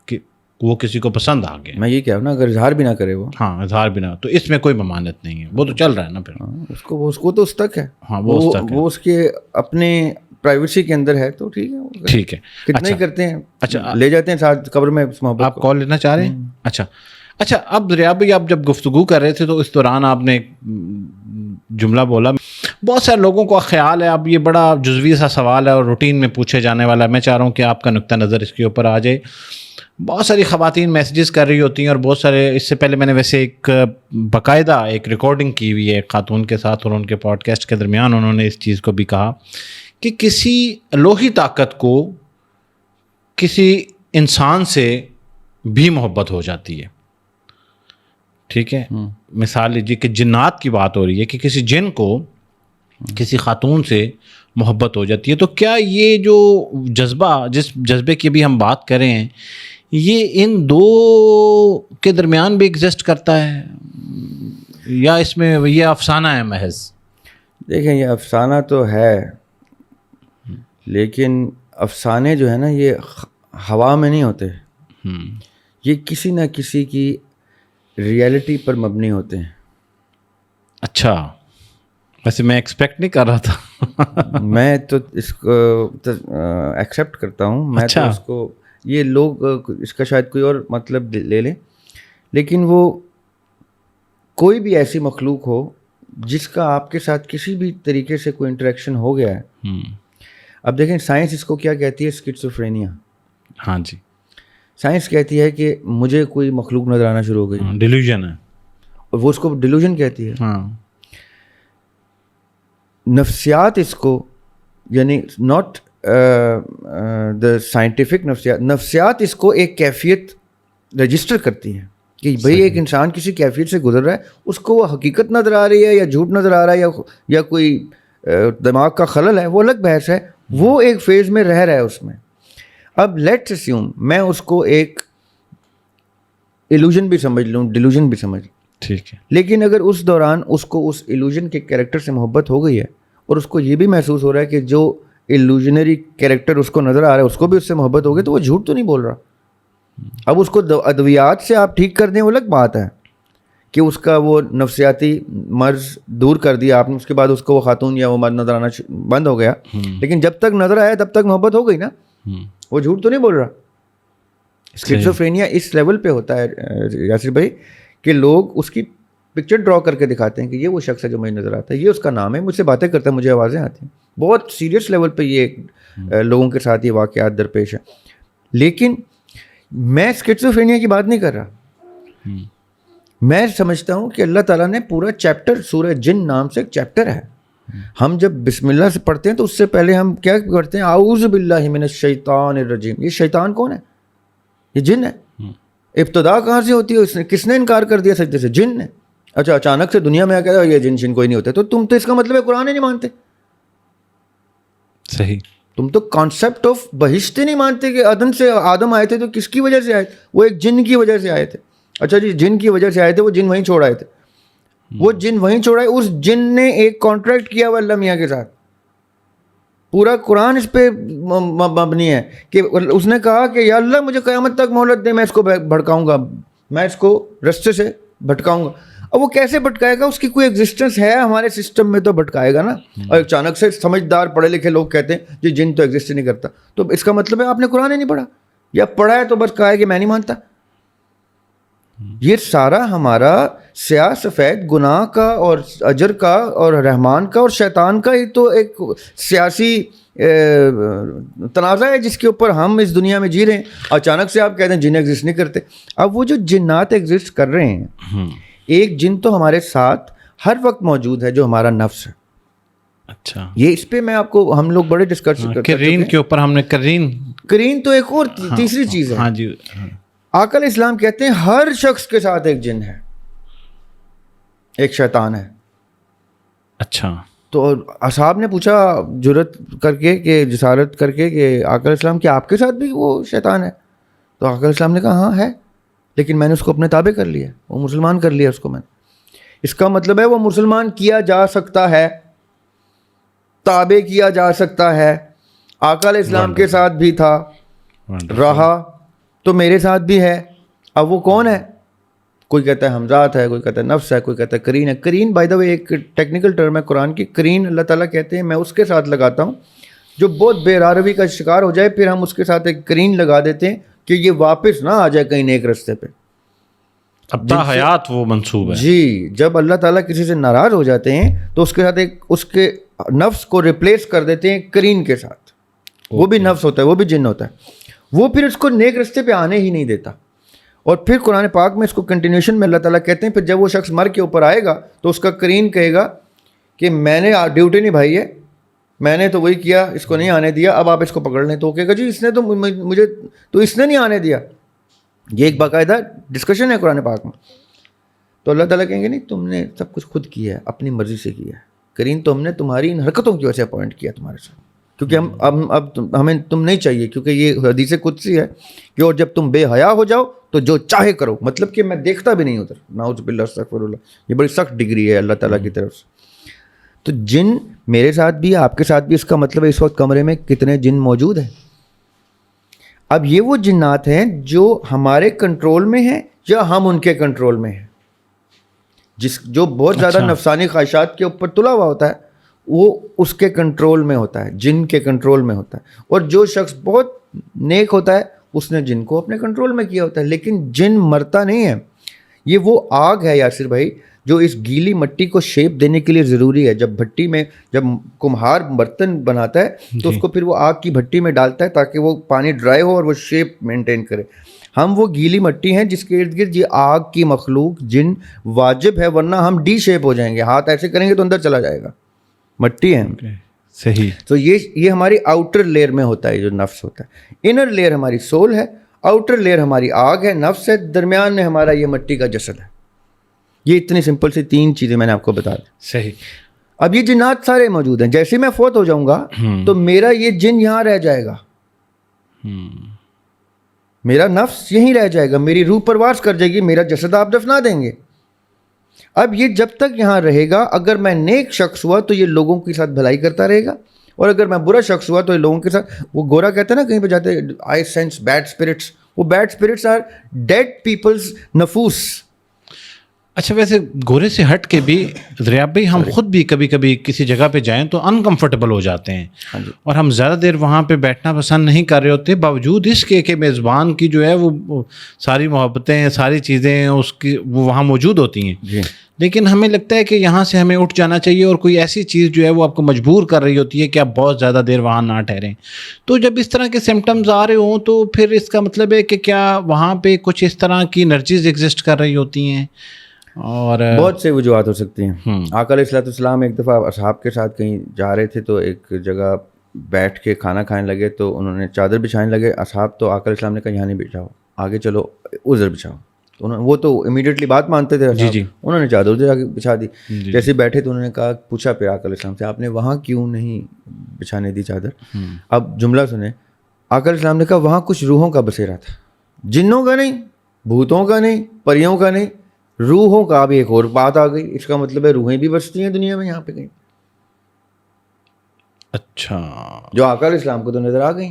کہ وہ کسی کو پسند آ گیا, میں یہ کہہ رہا ہوں نا, اگر اظہار بھی نہ کرے وہ, ہاں اظہار بھی نہ, تو اس میں کوئی ممانعت نہیں ہے, وہ تو چل رہا ہے نا پھر. اس کو تو اس تک ہے, ہاں وہ اس تک ہے, وہ اس کے اپنے پرائیویسی کے اندر ہے تو ٹھیک ہے, ٹھیک ہے. کتنے ہی کرتے ہیں, اچھا لے جاتے ہیں ساتھ قبر میں محبت. آپ کال لینا چاہ رہے ہیں؟ اچھا اب دریاب بھائی آپ جب گفتگو کر رہے تھے تو اس دوران آپ نے ایک جملہ بولا, بہت سارے لوگوں کو خیال ہے, اب یہ بڑا جزوی سا سوال ہے اور روٹین میں پوچھے جانے والا ہے, میں چاہ رہا ہوں کہ آپ کا نقطہ نظر اس کے اوپر آ جائے. بہت ساری خواتین میسیجز کر رہی ہوتی ہیں اور بہت سارے, اس سے پہلے میں نے ویسے ایک باقاعدہ ایک ریکارڈنگ کی ہوئی ہے ایک خاتون کے ساتھ اور ان کے پوڈ کاسٹ کے درمیان انہوں نے اس چیز کو بھی کہا کہ کسی لوہی طاقت کو کسی انسان سے بھی محبت ہو جاتی ہے. ٹھیک ہے, مثال لیجیے کہ جنات کی بات ہو رہی ہے کہ کسی جن کو کسی خاتون سے محبت ہو جاتی ہے, تو کیا یہ جو جذبہ, جس جذبے کی بھی ہم بات کر رہے ہیں, یہ ان 2 کے درمیان بھی ایگزسٹ کرتا ہے یا اس میں یہ افسانہ ہے محض؟ دیکھیں یہ افسانہ تو ہے, لیکن افسانے جو ہے نا یہ ہوا میں نہیں ہوتے, یہ کسی نہ کسی کی ریئلٹی پر مبنی ہوتے ہیں. اچھا, ویسے میں ایکسپیکٹ نہیں کر رہا تھا. میں تو اس کو ایکسیپٹ کرتا ہوں, میں تو اس کو, یہ لوگ اس کا شاید کوئی اور مطلب لے لیں, لیکن وہ کوئی بھی ایسی مخلوق ہو جس کا آپ کے ساتھ کسی بھی طریقے سے کوئی انٹریکشن ہو گیا ہے. اب دیکھیں سائنس اس کو کیا کہتی ہے, اسکیزوفرینیا. ہاں جی, سائنس کہتی ہے کہ مجھے کوئی مخلوق نظر آنا شروع ہو گئی, ڈیلیوژن ہے, اور وہ اس کو ڈیلیوژن کہتی ہے. ہاں نفسیات اس کو, یعنی ناٹ دا سائنٹیفک نفسیات اس کو ایک کیفیت رجسٹر کرتی ہے کہ بھئی ایک انسان کسی کیفیت سے گزر رہا ہے, اس کو وہ حقیقت نظر آ رہی ہے یا جھوٹ نظر آ رہا ہے یا کوئی دماغ کا خلل ہے, وہ الگ بحث ہے. وہ ایک فیز میں رہ رہا ہے اس میں. اب لیٹس اسیوم میں اس کو ایک ایلوژن بھی سمجھ لوں, ڈیلوژن بھی سمجھ لوں, ٹھیک ہے, لیکن اگر اس دوران اس کو اس ایلوژن کے کیریکٹر سے محبت ہو گئی ہے اور اس کو یہ بھی محسوس ہو رہا ہے کہ جو ایلوژنری کیریکٹر اس کو نظر آ رہا ہے اس کو بھی اس سے محبت ہو گئی, تو وہ جھوٹ تو نہیں بول رہا. اب اس کو ادویات سے آپ ٹھیک کر دیں وہ الگ بات ہے کہ اس کا وہ نفسیاتی مرض دور کر دیا آپ نے, اس کے بعد اس کو وہ خاتون یا وہ مرد نظر آنا بند ہو گیا, لیکن جب تک نظر آیا تب تک محبت ہو گئی نا, وہ جھوٹ تو نہیں بول رہا. اسکیزوفرینیا اس لیول پہ ہوتا ہے یاسر بھائی کہ لوگ اس کی پکچر ڈرا کر کے دکھاتے ہیں کہ یہ وہ شخص ہے جو مجھے نظر آتا ہے, یہ اس کا نام ہے, مجھ سے باتیں کرتا ہے, مجھے آوازیں آتی ہیں. بہت سیریس لیول پہ یہ لوگوں کے ساتھ یہ واقعات درپیش ہیں. لیکن میں اسکیزوفرینیا کی بات نہیں کر رہا. میں سمجھتا ہوں کہ اللہ تعالیٰ نے پورا چیپٹر, سورہ جن نام سے ایک چیپٹر ہے, ہم جب بسم اللہ سے پڑھتے ہیں تو اس سے پہلے ہم کیا کرتے ہیں, اعوذ باللہ من الشیطان الرجیم. یہ شیطان کون ہے؟ یہ جن ہے. ابتدا کہاں سے ہوتی ہے؟ کس نے انکار کر دیا سجدے سے؟ جن نے. اچھا اچانک سے دنیا میں آ کے یہ جن کوئی نہیں ہوتے, تو تم تو اس کا مطلب ہے قرآن ہی نہیں مانتے. صحیح, تم تو کانسیپٹ آف بہشت نہیں مانتے کہ آدم سے آدم آئے تھے تو کس کی وجہ سے آئے تھے؟ وہ ایک جن کی وجہ سے آئے تھے. اچھا جی, جن کی وجہ سے آئے تھے, وہ جن وہیں چھوڑ آئے تھے, وہ جن وہیں چھوڑا ہے. اس جن نے ایک کانٹریکٹ کیا ہوا اللہ میاں کے ساتھ. پورا قرآن اس پہ مبنی ہے کہ اس نے کہا کہ یا اللہ مجھے قیامت تک مہلت دے, میں اس کو بھڑکاؤں گا, میں اس کو رستے سے بھٹکاؤں گا. اب وہ کیسے بھٹکائے گا؟ اس کی کوئی ایگزسٹنس ہے ہمارے سسٹم میں تو بھٹکائے گا نا. اور اچانک سے سمجھدار پڑھے لکھے لوگ کہتے ہیں جی جن تو ایگزسٹ نہیں کرتا, تو اس کا مطلب ہے آپ نے قرآن ہی نہیں پڑھا, یا پڑھا ہے تو بس کہا ہے کہ میں نہیں مانتا. یہ سارا ہمارا سیاہ سفید گناہ کا اور اجر کا اور رحمان کا اور شیطان کا ہی تو ایک سیاسی تنازع ہے جس کے اوپر ہم اس دنیا میں جی رہے ہیں. اچانک سے آپ کہتے ہیں جن ایگزسٹ نہیں کرتے. اب وہ جو جنات ایگزسٹ کر رہے ہیں, ایک جن تو ہمارے ساتھ ہر وقت موجود ہے جو ہمارا نفس ہے. اچھا, یہ اس پہ میں آپ کو, ہم لوگ بڑے ڈسکس کرین کے اوپر ہم نے کرین تو ایک اور تیسری چیز ہے. ہاں جی, آقا علیہ السلام کہتے ہیں ہر شخص کے ساتھ ایک جن ہے, ایک شیطان ہے. اچھا, تو اصحاب نے پوچھا جرت کر کے کہ جسارت کر کے کہ آقا علیہ السلام کہ آپ کے ساتھ بھی وہ شیطان ہے؟ تو آقا علیہ السلام نے کہا ہاں ہے, لیکن میں نے اس کو اپنے تابع کر لیا, وہ مسلمان کر لیا اس کو میں نے. اس کا مطلب ہے وہ مسلمان کیا جا سکتا ہے, تابع کیا جا سکتا ہے. آقا علیہ السلام کے ساتھ بھی تھا, رہا, تو میرے ساتھ بھی ہے. اب وہ کون ہے؟ کوئی کہتا ہے حمزات ہے, کوئی کہتا ہے نفس ہے, کوئی کہتا ہے کرین ہے. کرین بائی دا وے ایک ٹیکنیکل ٹرم ہے قرآن کی. کرین اللہ تعالیٰ کہتے ہیں میں اس کے ساتھ لگاتا ہوں جو بہت بے راروی کا شکار ہو جائے, پھر ہم اس کے ساتھ ایک کرین لگا دیتے ہیں کہ یہ واپس نہ آ جائے کہیں نیک رستے پہ. اب تا حیات وہ منصوب ہے. جی, جب اللہ تعالیٰ کسی سے ناراض ہو جاتے ہیں تو اس کے ساتھ ایک اس کے نفس کو ریپلیس کر دیتے ہیں کرین کے ساتھ. وہ بھی نفس ہوتا ہے, وہ بھی جن ہوتا ہے. وہ پھر اس کو نیک رستے پہ آنے ہی نہیں دیتا. اور پھر قرآن پاک میں اس کو کنٹینیوشن میں اللہ تعالیٰ کہتے ہیں پھر جب وہ شخص مر کے اوپر آئے گا تو اس کا کرین کہے گا کہ میں نے ڈیوٹی نبھائی ہے, میں نے تو وہی کیا, اس کو نہیں آنے دیا, اب آپ اس کو پکڑ لیں. تو کہے گا جی اس نے تو مجھے تو اس نے نہیں آنے دیا. یہ ایک باقاعدہ ڈسکشن ہے قرآن پاک میں. تو اللہ تعالیٰ کہیں گے نہیں, تم نے سب کچھ خود کیا ہے, اپنی مرضی سے کیا ہے. کرین تو ہم نے تمہاری ان حرکتوں کی وجہ سے اپوائنٹ کیا تمہارے ساتھ, کیونکہ اب ہمیں تم نہیں چاہیے, کیونکہ یہ حدیث قدسی ہے کہ اور جب تم بے حیا ہو جاؤ تو جو چاہے کرو. مطلب کہ میں دیکھتا بھی نہیں ادھر, نعوذ باللہ استغفر اللہ. یہ بڑی سخت ڈگری ہے اللہ تعالیٰ کی طرف سے. تو جن میرے ساتھ بھی آپ کے ساتھ بھی, اس کا مطلب ہے اس وقت کمرے میں کتنے جن موجود ہیں. اب یہ وہ جنات ہیں جو ہمارے کنٹرول میں ہیں یا ہم ان کے کنٹرول میں ہیں. جو بہت زیادہ نفسانی خواہشات کے اوپر تلا ہوا ہوتا ہے وہ اس کے کنٹرول میں ہوتا ہے, جن کے کنٹرول میں ہوتا ہے. اور جو شخص بہت نیک ہوتا ہے اس نے جن کو اپنے کنٹرول میں کیا ہوتا ہے. لیکن جن مرتا نہیں ہے. یہ وہ آگ ہے یاسر بھائی جو اس گیلی مٹی کو شیپ دینے کے لیے ضروری ہے. جب بھٹی میں جب کمہار برتن بناتا ہے تو اس کو پھر وہ آگ کی بھٹی میں ڈالتا ہے تاکہ وہ پانی ڈرائی ہو اور وہ شیپ مینٹین کرے. ہم وہ گیلی مٹی ہیں جس کے ارد گرد یہ آگ کی مخلوق جن واجب ہے, ورنہ ہم ڈی شیپ ہو جائیں گے. ہاتھ ایسے کریں گے تو اندر چلا جائے گا. مٹی ہے صحیح. تو یہ ہماری آؤٹر لیئر میں ہوتا ہے جو نفس ہوتا ہے. انر لیئر ہماری سول ہے, آؤٹر لیئر ہماری آگ ہے, نفس ہے, درمیان میں ہمارا یہ مٹی کا جسد ہے. یہ اتنی سمپل سی 3 چیزیں میں نے آپ کو بتا دی. صحیح. اب یہ جنات سارے موجود ہیں. جیسے میں فوت ہو جاؤں گا تو میرا یہ جن یہاں رہ جائے گا, میرا نفس یہیں رہ جائے گا, میری روح پرواز کر جائے گی, میرا جسد آپ دفنا دیں گے. اب یہ جب تک یہاں رہے گا, اگر میں نیک شخص ہوا تو یہ لوگوں کے ساتھ بھلائی کرتا رہے گا, اور اگر میں برا شخص ہوا تو یہ لوگوں کے ساتھ, وہ گورا کہتا ہے نا کہیں پہ جاتے آئی سینس بیڈ اسپرٹس, وہ bad spirits are dead peoples نفوس. اچھا, ویسے گورے سے ہٹ کے بھی دریاب بھائی ہم خود بھی کبھی کبھی کسی جگہ پہ جائیں تو انکمفرٹیبل ہو جاتے ہیں, اور ہم زیادہ دیر وہاں پہ بیٹھنا پسند نہیں کر رہے ہوتے, باوجود اس کے کہ میزبان کی جو ہے وہ ساری محبتیں, ساری چیزیں اس کی وہ وہاں موجود ہوتی ہیں. لیکن ہمیں لگتا ہے کہ یہاں سے ہمیں اٹھ جانا چاہیے, اور کوئی ایسی چیز جو ہے وہ آپ کو مجبور کر رہی ہوتی ہے کہ آپ بہت زیادہ دیر وہاں نہ ٹھہریں. تو جب اس طرح کے سمٹمز آ رہے ہوں تو پھر اس کا مطلب ہے کہ کیا وہاں پہ کچھ اس طرح کی انرجیز ایگزسٹ کر رہی ہوتی ہیں, اور بہت سے وجوہات ہو سکتی ہیں. آقا علیہ السلام ایک دفعہ اصحاب کے ساتھ کہیں جا رہے تھے تو ایک جگہ بیٹھ کے کھانا کھانے لگے, تو انہوں نے چادر بچھانے لگے اصحاب, تو آقا علیہ السلام نے کہا یہاں نہیں بچھاؤ, آگے چلو ادھر بچھاؤ. وہ تو امیڈیٹلی بات مانتے تھے, انہوں نے چادر ادھر آگے بچھا دی. جیسے بیٹھے تو انہوں نے کہا, پوچھا پھر آقا علیہ السلام سے آپ نے وہاں کیوں نہیں بچھانے دی چادر. اب جملہ سنیں, آقا علیہ السلام نے کہا وہاں کچھ روحوں کا بسیرا تھا, جنوں کا نہیں, بھوتوں کا نہیں, پریوں کا نہیں, روحوں کا. بھی ایک اور بات آ گئی, اس کا مطلب ہے روحیں بھی بستی ہیں دنیا میں یہاں پہ کہیں. اچھا, جو آقا علیہ السلام کو تو نظر آ گئی.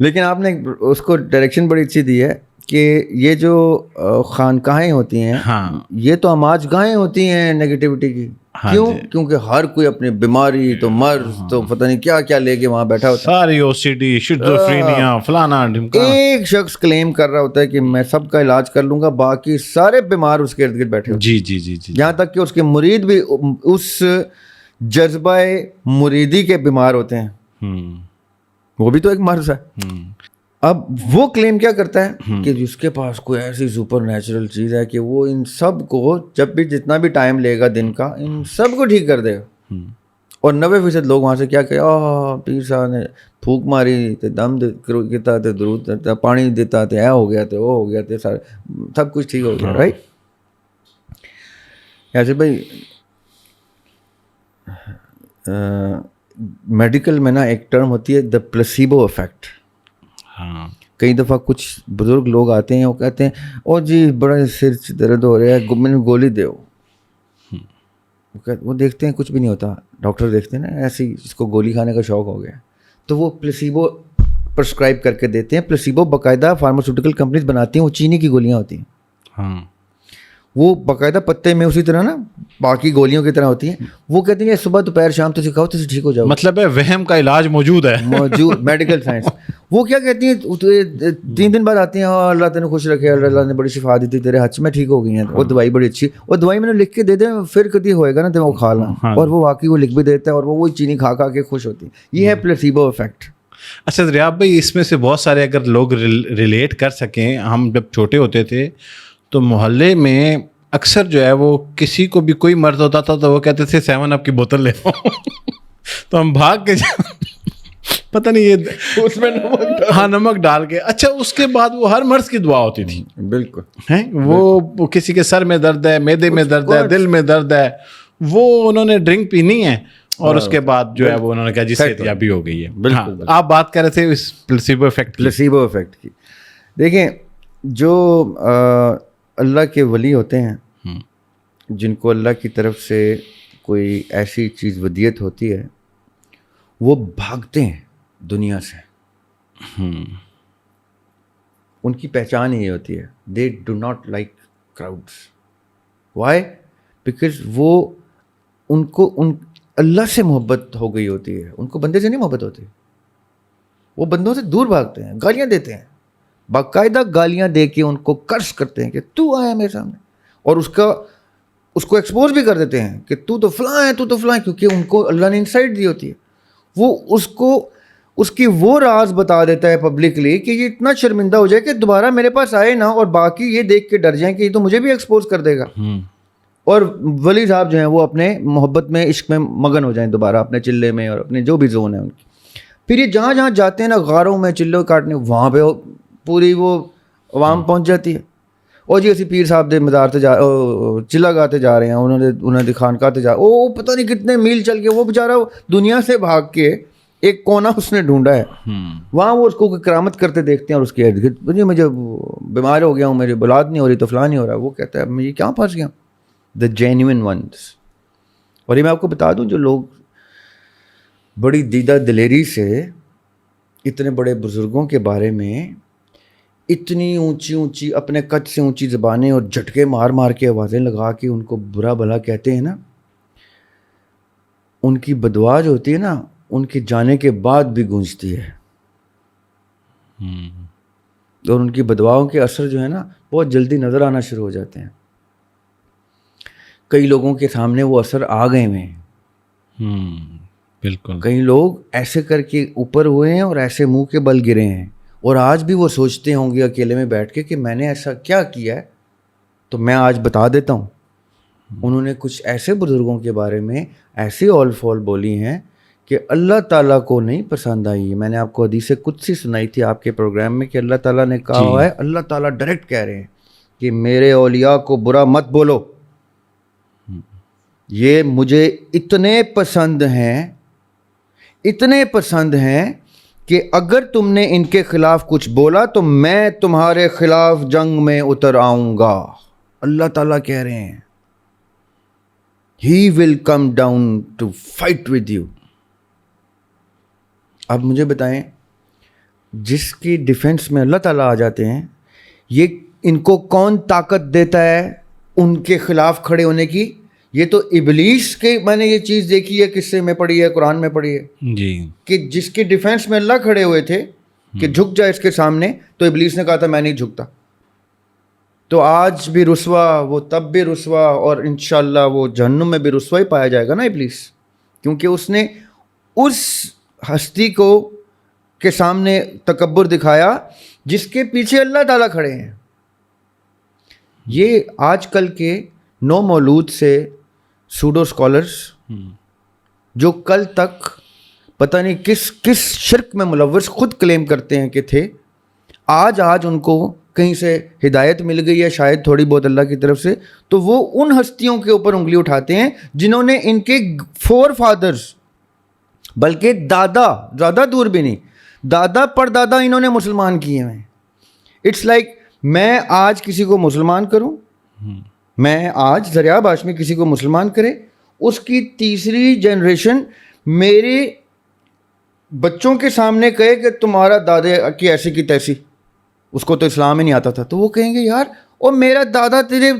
لیکن آپ نے اس کو ڈائریکشن بڑی اچھی دی ہے کہ یہ جو خانقاہیں ہوتی ہیں یہ تو آماج گاہیں ہوتی ہیں نگیٹیوٹی کی. کیوں؟ کیونکہ ہر کوئی اپنی بیماری تو مرض تو پتہ نہیں کیا کیا لے کے وہاں بیٹھا ہوتا ہے, ساری OCD شیزوفرینیا فلانا ڈھمکا. ایک شخص کلیم کر رہا ہوتا ہے کہ میں سب کا علاج کر لوں گا, باقی سارے بیمار اس کے ارد گرد بیٹھے ہوتے ہیں. جی یہاں تک کہ اس کے مرید بھی اس جذبہ مریدی کے بیمار ہوتے ہیں, وہ بھی تو ایک مرض ہے. اب وہ کلیم کیا کرتا ہے کہ جس کے پاس کوئی ایسی سپر نیچرل چیز ہے کہ وہ ان سب کو جب بھی جتنا بھی ٹائم لے گا دن کا ان سب کو ٹھیک کر دے گا. اور 90% لوگ وہاں سے کیا کہ پیر صاحب نے پھونک ماری تے دم دیتا تے درود دیتا پانی دیتا تے ہو گیا تے وہ ہو گیا تے سب کچھ ٹھیک ہو گیا. رائٹ یاسر بھائی, میڈیکل میں نا ایک ٹرم ہوتی ہے دا پلیسیبو افیکٹ. کئی دفعہ کچھ بزرگ لوگ آتے ہیں وہ کہتے ہیں او جی بڑا سر درد ہو رہا ہے میں گولی دو, وہ دیکھتے ہیں کچھ بھی نہیں ہوتا, ڈاکٹر دیکھتے ہیں نا ایسی جس کو گولی کھانے کا شوق ہو گیا تو وہ پلیسیبو پرسکرائب کر کے دیتے ہیں. پلیسیبو باقاعدہ فارماسیوٹیکل کمپنیز بناتی ہیں, وہ چینی کی گولیاں ہوتی ہیں, وہ باقاعدہ پتے میں اسی طرح نا باقی گولیوں کی طرح ہوتی ہیں. وہ کہتے ہیں صبح دوپہر شام تو کھاؤ تو ٹھیک ہو جاؤ. مطلب ہے وہم کا علاج موجود ہے, موجود میڈیکل سائنس. وہ کیا کہتی ہیں 3 دن بعد آتی ہیں اور اللہ تینے خوش رکھے, اللہ نے بڑی شفا دی تھی تیرے ہاتھ میں ٹھیک ہو گئی ہیں, وہ دوائی بڑی اچھی, وہ دوائی میں نے لکھ کے دے دیں پھر کبھی ہوئے گا نا تو وہ کھا لیں, اور وہ واقعی وہ لکھ بھی دیتا ہے اور وہ چینی کھا کھا کے خوش ہوتی ہے. یہ ہے پلیسیبو افیکٹ. اچھا ریاب بھائی, اس میں سے بہت سارے اگر لوگ ریلیٹ کر سکیں, ہم جب چھوٹے ہوتے تھے تو محلے میں اکثر جو ہے وہ کسی کو بھی کوئی مرض ہوتا تھا تو وہ کہتے تھے 7 اپ کی بوتل لے لو, تو ہم بھاگ کے پتہ نہیں یہ اس میں نمک ڈال کے. اچھا اس کے بعد وہ ہر مرض کی دعا ہوتی تھی. بالکل ہیں وہ کسی کے سر میں درد ہے, معدے میں درد ہے, دل میں درد ہے, وہ انہوں نے ڈرنک پینی ہے اور اس کے بعد جو ہے وہ انہوں نے کہا جی صحتیابی ہو گئی ہے. بالکل آپ بات کر رہے تھے اس پلیسیبو افیکٹ کی. دیکھیں جو اللہ کے ولی ہوتے ہیں جن کو اللہ کی طرف سے کوئی ایسی چیز ودیت ہوتی ہے وہ بھاگتے ہیں دنیا سے. ان کی پہچان یہ ہوتی ہے they do not like crowds. Why? Because وہ ان کو اللہ سے محبت ہو گئی ہوتی ہے, ان کو بندے سے نہیں محبت ہوتی. وہ بندوں سے دور بھاگتے ہیں, گالیاں دیتے ہیں, باقاعدہ گالیاں دے کے ان کو کرس کرتے ہیں کہ تو آیا میرے سامنے, اور اس کو ایکسپوز بھی کر دیتے ہیں کہ تو فلاں ہے, تو فلاں ہے, کیونکہ ان کو اللہ نے انسائٹ دی ہوتی ہے. وہ اس کی وہ راز بتا دیتا ہے پبلکلی کہ یہ اتنا شرمندہ ہو جائے کہ دوبارہ میرے پاس آئے نا, اور باقی یہ دیکھ کے ڈر جائیں کہ یہ تو مجھے بھی ایکسپوز کر دے گا. اور ولی صاحب جو ہیں وہ اپنے محبت میں عشق میں مگن ہو جائیں دوبارہ اپنے چلے میں اور اپنے جو بھی زون ہے ان کی. پھر یہ جہاں جہاں جاتے ہیں نا غاروں میں چلے کاٹنے, وہاں پہ پوری وہ عوام پہنچ جاتی ہے. اور جی اسی پیر صاحب دے مزار تے جا چلا گاتے جا رہے ہیں, انہوں نے خانقاہ تے جا, او پتہ نہیں کتنے میل چل کے وہ بیچارہ دنیا سے بھاگ کے ایک کونا اس نے ڈھونڈا ہے, وہاں وہ اس کو کرامت کرتے دیکھتے ہیں اور اس کے ارد گرد مجھے بیمار ہو گیا ہوں, میری اولاد نہیں ہو رہی تو فلاں نہیں ہو رہا. وہ کہتا ہے میں یہ کہاں پھنس گیا. دا جینوئن ونس. اور یہ میں آپ کو بتا دوں جو لوگ بڑی دیدہ دلیری سے اتنے بڑے بزرگوں کے بارے میں اتنی اونچی اپنے قد سے اونچی زبانیں اور جھٹکے مار مار کے آوازیں لگا کے ان کو برا بھلا کہتے ہیں نا, ان کی بدعا جو ہوتی ہے نا ان کے جانے کے بعد بھی گونجتی ہے. اور ان کی بدعاؤں کے اثر جو ہے نا بہت جلدی نظر آنا شروع ہو جاتے ہیں. کئی لوگوں کے سامنے وہ اثر آ گئے ہیں. بالکل. کئی لوگ ایسے کر کے اوپر ہوئے ہیں اور ایسے منہ کے بل گرے ہیں, اور آج بھی وہ سوچتے ہوں گے اکیلے میں بیٹھ کے کہ میں نے ایسا کیا کیا ہے. تو میں آج بتا دیتا ہوں. انہوں نے کچھ ایسے بزرگوں کے بارے میں ایسی اول فول بولی ہیں کہ اللہ تعالیٰ کو نہیں پسند آئی. میں نے آپ کو حدیث قدسی سنائی تھی آپ کے پروگرام میں کہ اللہ تعالیٰ نے کہا ہوا ہے, اللہ تعالیٰ ڈائریکٹ کہہ رہے ہیں کہ میرے اولیاء کو برا مت بولو, یہ مجھے اتنے پسند ہیں کہ اگر تم نے ان کے خلاف کچھ بولا تو میں تمہارے خلاف جنگ میں اتر آؤں گا. اللہ تعالیٰ کہہ رہے ہیں He will come down to fight with you. اب مجھے بتائیں جس کی ڈیفینس میں اللہ تعالیٰ آ جاتے ہیں, یہ ان کو کون طاقت دیتا ہے ان کے خلاف کھڑے ہونے کی؟ یہ تو ابلیس کے, میں نے یہ چیز دیکھی ہے, قصے میں پڑھی ہے, قرآن میں پڑھی ہے جی, کہ جس کے ڈیفینس میں اللہ کھڑے ہوئے تھے کہ جھک جائے اس کے سامنے, تو ابلیس نے کہا تھا میں نہیں جھکتا. تو آج بھی رسوا, وہ تب بھی رسوا, اور انشاءاللہ وہ جہنم میں بھی رسوا ہی پایا جائے گا نا ابلیس, کیونکہ اس نے اس ہستی کو کے سامنے تکبر دکھایا جس کے پیچھے اللہ تعالیٰ کھڑے ہیں. یہ آج کل کے نو مولود سے سوڈو اسکالرس جو کل تک پتہ نہیں کس شرک میں ملوث خود کلیم کرتے ہیں کہ تھے, آج ان کو کہیں سے ہدایت مل گئی ہے شاید تھوڑی بہت اللہ کی طرف سے, تو وہ ان ہستیوں کے اوپر انگلی اٹھاتے ہیں جنہوں نے ان کے فور فادرز, بلکہ دادا, زیادہ دور بھی نہیں, دادا پردادا انہوں نے مسلمان کیے ہیں. اٹس لائک میں آج کسی کو مسلمان کروں, میں آج ذریعہ ہاشمی کسی کو مسلمان کرے, اس کی تیسری جنریشن میرے بچوں کے سامنے کہے کہ تمہارا دادا کی ایسی کی تیسی, اس کو تو اسلام ہی نہیں آتا تھا, تو وہ کہیں گے یار اور میرا دادا تیرے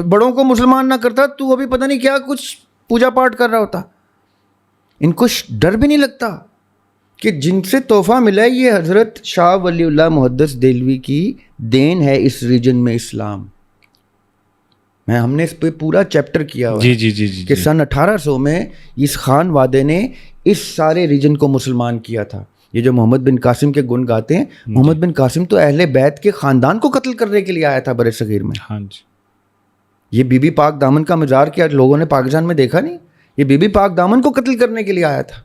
بڑوں کو مسلمان نہ کرتا, تو ابھی پتہ نہیں کیا کچھ پوجا پاٹ کر رہا ہوتا. ان کو ڈر بھی نہیں لگتا کہ جن سے تحفہ ملا ہے یہ حضرت شاہ ولی اللہ محدث دہلوی کی دین ہے اس ریجن میں اسلام. ہم نے اس پہ پورا چیپٹر کیا ہوا ہے جی کہ سن 1800 میں اس خان وادے نے اس سارے ریجن کو مسلمان کیا تھا. یہ جو محمد بن قاسم کے گن گاتے ہیں, محمد بن قاسم تو اہل بیت کے خاندان کو قتل کرنے کے لیے آیا تھا برِ صغیر میں. ہاں جی, یہ بی بی پاک دامن کا مزار کیا لوگوں نے پاکستان میں دیکھا نہیں؟ یہ بی بی پاک دامن کو قتل کرنے کے لیے آیا تھا.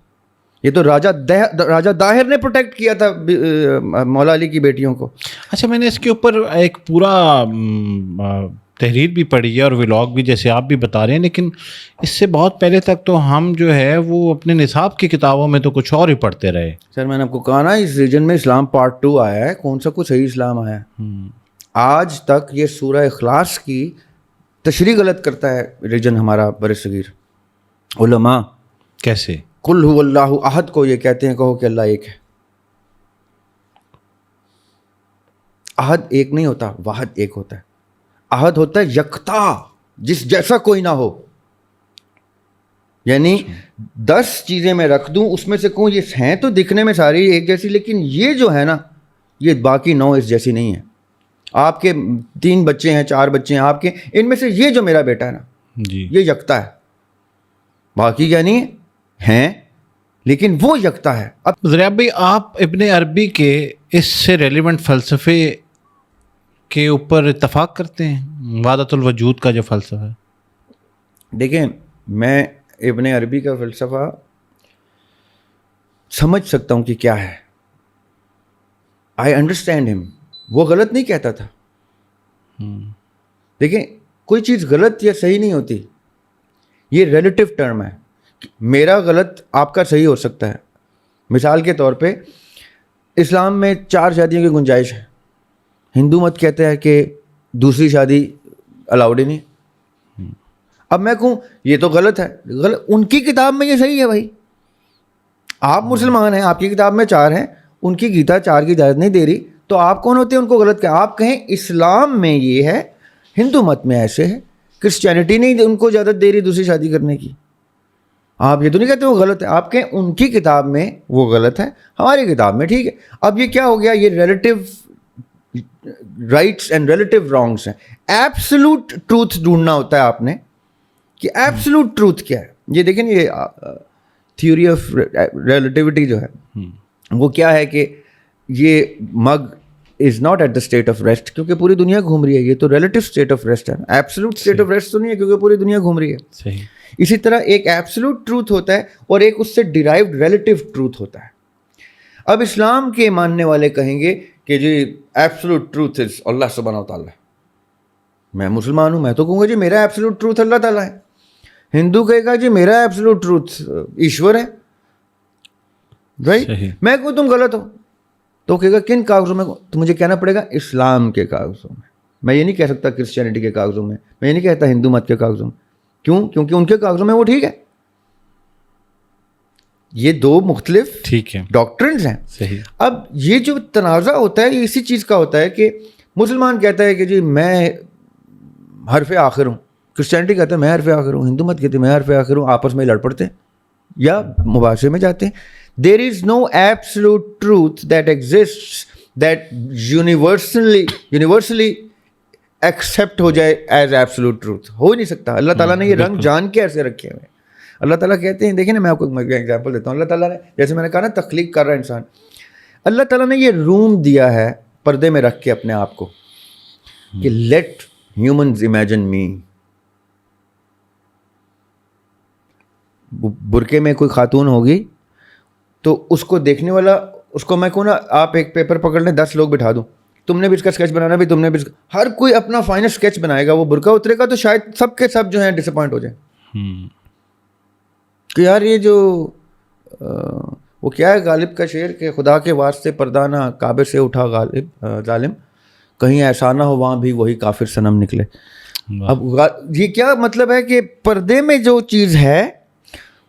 یہ تو راجہ داہر نے پروٹیکٹ کیا تھا مولا علی کی بیٹیوں کو. اچھا, میں نے اس کے اوپر ایک پورا تحریر بھی پڑھی ہے اور ولاگ بھی, جیسے آپ بھی بتا رہے ہیں, لیکن اس سے بہت پہلے تک تو ہم جو ہے وہ اپنے نصاب کی کتابوں میں تو کچھ اور ہی پڑھتے رہے. سر میں نے آپ کو کہا نا اس ریجن میں اسلام پارٹ 2 آیا ہے, کون سا کچھ صحیح اسلام آیا ہے؟ آج تک یہ سورہ اخلاص کی تشریح غلط کرتا ہے ریجن ہمارا برِ صغیر. علماء کیسے قل هو اللہ احد کو یہ کہتے ہیں, کہو کہ اللہ ایک ہے. احد ایک نہیں ہوتا, واحد ایک ہوتا ہے. احد ہوتا ہے یکتا, جس جیسا کوئی نہ ہو. یعنی 10 چیزیں میں رکھ دوں, اس میں سے کہوں یہ ہیں تو دکھنے میں ساری ایک جیسی, لیکن یہ جو ہے نا یہ باقی 9 اس جیسی نہیں ہے. آپ کے 3 بچے ہیں, 4 بچے ہیں آپ کے, ان میں سے یہ جو میرا بیٹا ہے نا جی یہ یکتا ہے, باقی کیا نہیں ہیں, لیکن وہ یکتا ہے. اب ذریعہ بھائی, آپ ابن عربی کے اس سے ریلیونٹ فلسفے کے اوپر اتفاق کرتے ہیں, وحدت الوجود کا جو فلسفہ ہے؟ دیکھیں, میں ابن عربی کا فلسفہ سمجھ سکتا ہوں کہ کیا ہے. آئی انڈرسٹینڈ ہم. وہ غلط نہیں کہتا تھا. دیکھیں, کوئی چیز غلط یا صحیح نہیں ہوتی, یہ ریلیٹیو ٹرم ہے. میرا غلط آپ کا صحیح ہو سکتا ہے. مثال کے طور پہ اسلام میں 4 شادیوں کی گنجائش ہے, ہندو مت کہتا ہے کہ دوسری شادی الاؤڈ ہی نہیں. اب میں کہوں یہ تو غلط ہے, ان کی کتاب میں یہ صحیح ہے. بھائی آپ مسلمان ہیں, آپ کی کتاب میں 4 ہیں, ان کی گیتا 4 کی اجازت نہیں دے رہی, تو آپ کون ہوتے ہیں ان کو غلط کیا؟ آپ کہیں اسلام میں یہ ہے, ہندو مت میں ایسے ہے, کرسچینٹی نہیں ان کو اجازت دے رہی دوسری شادی کرنے کی. آپ یہ تو نہیں کہتے وہ غلط ہے, آپ کہیں ان کی کتاب میں وہ غلط ہے, ہماری کتاب میں ٹھیک ہے. اب یہ کیا ہو گیا, یہ relative rights and relative wrongs ہیں. ایبسلوٹ ٹروتھ ڈھونڈنا ہوتا ہے آپ نے کہ ایبسلوٹ ٹروتھ کیا ہے. یہ دیکھیں, یہ تھیوری آف ریلیٹیوٹی جو ہے وہ کیا ہے کہ یہ mug is not at the state of rest, کیونکہ پوری دنیا گھوم رہی ہے. یہ تو ریلیٹیو اسٹیٹ آف ریسٹ ہے, ایبسلوٹ اسٹیٹ آف ریسٹ تو نہیں ہے کیونکہ پوری دنیا گھوم رہی ہے. صحیح. اسی طرح ایک ایبسلوٹ ٹروتھ ہوتا ہے اور ایک اس سے ڈیرائیوڈ ریلیٹیو ٹروتھ ہوتا ہے. اب اسلام کے ماننے والے کہیں گے کہ جی ایبسلوٹ ٹروتھ از اللہ سبحانہ و تعالیٰ. میں مسلمان ہوں, میں تو کہوں گا جی میرا ایبسلوٹ ٹروتھ اللہ تعالیٰ ہے. ہندو کہے گا جی میرا ایبسلوٹ ٹروتھ ایشور ہے. رائٹ. میں کہوں تم غلط ہو, تو کہے گا کن کاغذوں میں؟ تو مجھے کہنا پڑے گا اسلام کے کاغذوں میں. میں یہ نہیں کہہ سکتا کرسچینٹی کے کاغذوں میں, میں یہ نہیں کہتا ہندو مت کے کاغذوں میں. کیوں؟ کیونکہ ان کے کاغذوں میں وہ ٹھیک ہے. یہ دو مختلف ٹھیک ہے ڈاکٹرنز ہیں. صحیح. اب یہ جو تنازع ہوتا ہے یہ اسی چیز کا ہوتا ہے کہ مسلمان کہتا ہے کہ جی میں حرف آخر ہوں, کرسچینٹی کہتا ہے میں حرف آخر ہوں, ہندو مت کہتے ہیں میں حرف آخر ہوں, آپس میں لڑ پڑتے ہیں یا مباحثے میں جاتے ہیں. There is no absolute truth that exists that universally accept ہو جائے ایز ایبسلوٹ ٹروتھ. ہو ہی نہیں سکتا. اللہ تعالیٰ نے یہ رنگ جان کے ایسے رکھے ہوئے ہیں. اللہ تعالیٰ کہتے ہیں, دیکھیں نا میں آپ کو ایگزامپل دیتا ہوں. اللہ تعالیٰ نے جیسے میں نے کہا نا تخلیق کر رہا ہے انسان, اللہ تعالیٰ نے یہ روم دیا ہے پردے میں رکھ کے اپنے آپ کو کہ لیٹ ہیومنز امیجن می. برقعے میں کوئی خاتون ہوگی تو اس کو دیکھنے والا, اس کو میں کہوں نا آپ ایک پیپر پکڑ لیں 10 لوگ بٹھا دوں, تم نے بھی اس کا اسکیچ بنانا, بھی تم نے بھی ہر کوئی اپنا فائنل اسکیچ بنائے گا. وہ برقع اترے گا تو شاید سب کے سب جو ہیں ڈس اپوائنٹ ہو جائیں کہ یار یہ جو وہ کیا ہے غالب کا شعر کہ خدا کے واسطے پردانہ کعبے سے اٹھا غالب ظالم, کہیں ایسا نہ ہو وہاں بھی وہی کافر صنم نکلے. اب یہ کیا مطلب ہے کہ پردے میں جو چیز ہے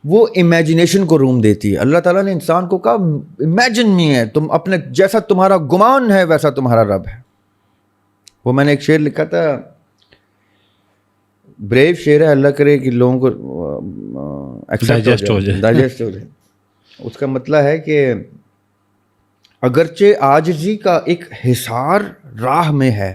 وہ امیجنیشن کو روم دیتی ہے. اللہ تعالیٰ نے انسان کو کہا امیجن می ہے, تم اپنے جیسا تمہارا گمان ہے ویسا تمہارا رب ہے. وہ میں نے ایک شعر لکھا تھا, بریو شعر ہے, اللہ کرے کہ لوگوں کو ڈائجسٹ ہو جائے. اس کا مطلب ہے کہ اگرچہ عاجزی کا ایک حصار راہ میں ہے,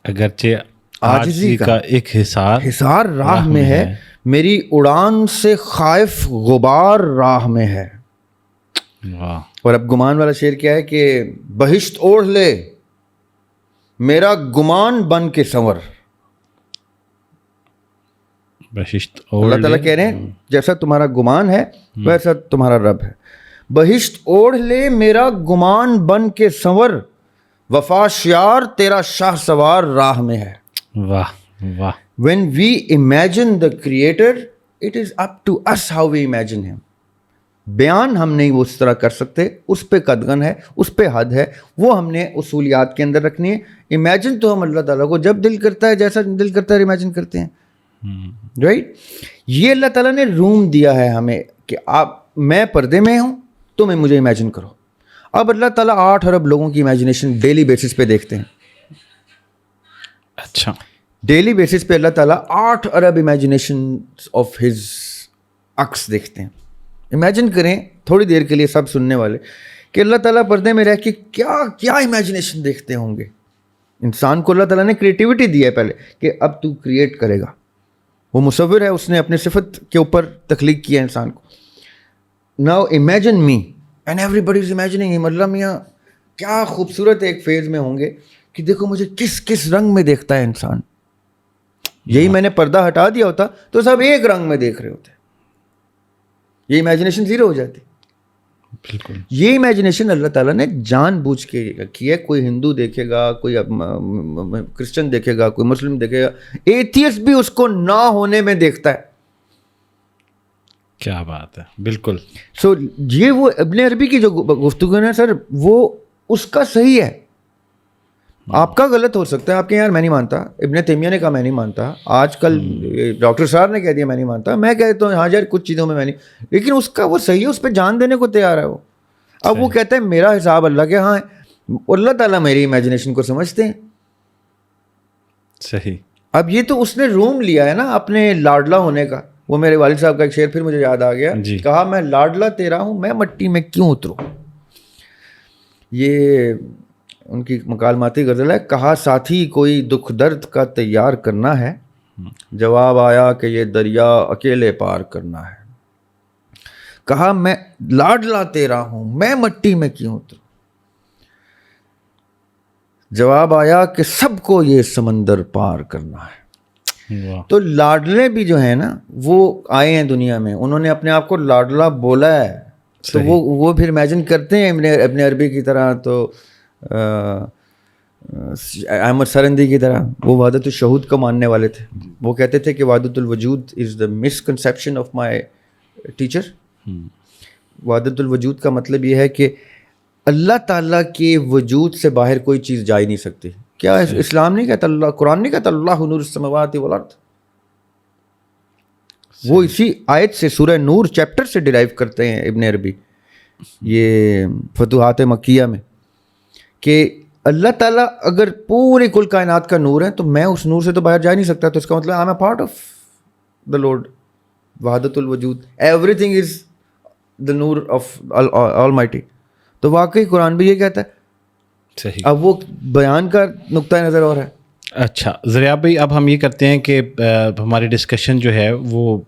اگرچہ عاجزی کا ایک حصار راہ میں ہے, میری اڑان سے خائف غبار راہ میں ہے. اور اب گمان والا شعر کیا ہے کہ بہشت اوڑھ لے میرا گمان بن کے سنور. اللہ تعالیٰ کہہ رہے ہیں جیسا تمہارا گمان ہے ویسا تمہارا رب ہے. بہشت اوڑھ لے میرا گمان بن کے سنور, وفا شیار تیرا شاہ سوار راہ میں ہے. واہ واہ. When we imagine the creator, it is up to us how we imagine him. بیان ہم نہیں وہ اس طرح کر سکتے, اس پہ قدغن ہے, اس پہ حد ہے, وہ ہم نے اصولیات کے اندر رکھنی ہے. امیجن تو ہم اللہ تعالیٰ کو جب دل کرتا ہے جیسا دل کرتا ہے امیجن کرتے ہیں, رائٹ. یہ اللہ تعالیٰ نے روم دیا ہے ہمیں کہ آپ میں پردے میں ہوں تو میں مجھے امیجن کرو. اب اللہ تعالیٰ 8 ارب لوگوں کی امیجنیشن ڈیلی بیسس پہ دیکھتے ہیں. اچھا, ڈیلی بیسس پہ اللہ تعالیٰ 8 ارب امیجنیشن آف ہز عکس دیکھتے ہیں. امیجن کریں تھوڑی دیر کے لیے سب سننے والے کہ اللہ تعالیٰ پردے میں رہ کے کیا کیا امیجنیشن دیکھتے ہوں گے. انسان کو اللہ تعالیٰ نے کریٹیوٹی دی ہے پہلے کہ اب تو کریٹ کرے گا. وہ مصور ہے, اس نے اپنے صفت کے اوپر تخلیق کیا انسان کو. Now imagine me and everybody is imagining him. Allah میاں کیا خوبصورت ایک فیز میں ہوں گے کہ دیکھو مجھے کس کس رنگ میں دیکھتا ہے انسان. یہی میں نے پردہ ہٹا دیا ہوتا تو سب ایک رنگ میں دیکھ رہے ہوتے, یہ امیجنیشن زیرو ہو جاتی. بالکل. یہ امیجنیشن اللہ تعالیٰ نے جان بوجھ کے کی ہے. کوئی ہندو دیکھے گا, کوئی کرسچن دیکھے گا, کوئی مسلم دیکھے گا, ایتھیسٹ بھی اس کو نہ ہونے میں دیکھتا ہے. کیا بات ہے, بالکل. سو یہ وہ ابن عربی کی جو گفتگو ہے سر, وہ اس کا صحیح ہے. آپ کا غلط ہو سکتا ہے, آپ کے یار میں نہیں مانتا, ابن تیمیہ نے کہا میں نہیں مانتا, آج کل ڈاکٹر صاحب نے کہہ دیا میں نہیں مانتا, میں کہتا ہوں ہاں یار کچھ چیزوں میں نہیں, لیکن اس کا وہ صحیح ہے, اس پہ جان دینے کو تیار ہے وہ. اب وہ کہتا ہے میرا حساب اللہ کے ہاں ہے, اللہ تعالیٰ میری امیجنیشن کو سمجھتے ہیں. صحیح. اب یہ تو اس نے روم لیا ہے نا اپنے لاڈلا ہونے کا. وہ میرے والد صاحب کا ایک شعر پھر مجھے یاد آ گیا, کہا میں لاڈلا تیرا ہوں میں مٹی میں کیوں اتروں. یہ ان کی مکالماتی غزل ہے. کہا ساتھی کوئی دکھ درد کا تیار کرنا ہے, جواب آیا کہ یہ دریا اکیلے پار کرنا ہے. کہا میں لاڈلا تیرا ہوں میں مٹی میں کیوں اتروں, جواب آیا کہ سب کو یہ سمندر پار کرنا ہے. تو لاڈلے بھی جو ہیں نا وہ آئے ہیں دنیا میں, انہوں نے اپنے آپ کو لاڈلا بولا ہے, تو وہ پھر امیجن کرتے ہیں ابن عربی کی طرح, تو احمد سرندی کی طرح. وہ وحدت الشہود کو ماننے والے تھے. وہ کہتے تھے کہ وحدت الوجود از دا مسکنسیپشن آف مائی ٹیچر. وحدت الوجود کا مطلب یہ ہے کہ اللہ تعالیٰ کے وجود سے باہر کوئی چیز جا ہی نہیں سکتی. کیا اسلام نہیں کہتا, اللہ قرآن نہیں کہتا اللہ نور السماوات والارض. وہ اسی آیت سے سورہ نور چیپٹر سے ڈرائیو کرتے ہیں ابن عربی یہ فتوحات مکیہ میں کہ اللہ تعالیٰ اگر پوری کل کائنات کا نور ہے تو میں اس نور سے تو باہر جا نہیں سکتا, تو اس کا مطلب I am a part of the lord وحدت الوجود, every thing is the Noor of all mighty. تو واقعی قرآن بھی یہ کہتا ہے. صحیح. اب وہ بیان کا نقطۂ نظر اور ہے. اچھا ذریعہ بھائی, اب ہم یہ کرتے ہیں کہ ہماری ڈسکشن جو ہے وہ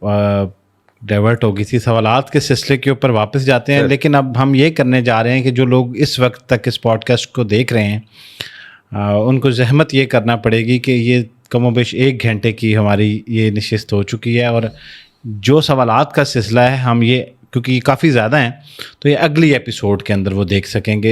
ڈائیورٹ ہو گئی تھی, سوالات کے سلسلے کے اوپر واپس جاتے ہیں. لیکن اب ہم یہ کرنے جا رہے ہیں کہ جو لوگ اس وقت تک اس پوڈ کاسٹ کو دیکھ رہے ہیں ان کو زحمت یہ کرنا پڑے گی کہ یہ کم و بیش 1 گھنٹے کی ہماری یہ نشست ہو چکی ہے, اور جو سوالات کا سلسلہ ہے ہم یہ کیونکہ یہ کافی زیادہ ہیں تو یہ اگلی ایپیسوڈ کے اندر وہ دیکھ سکیں گے.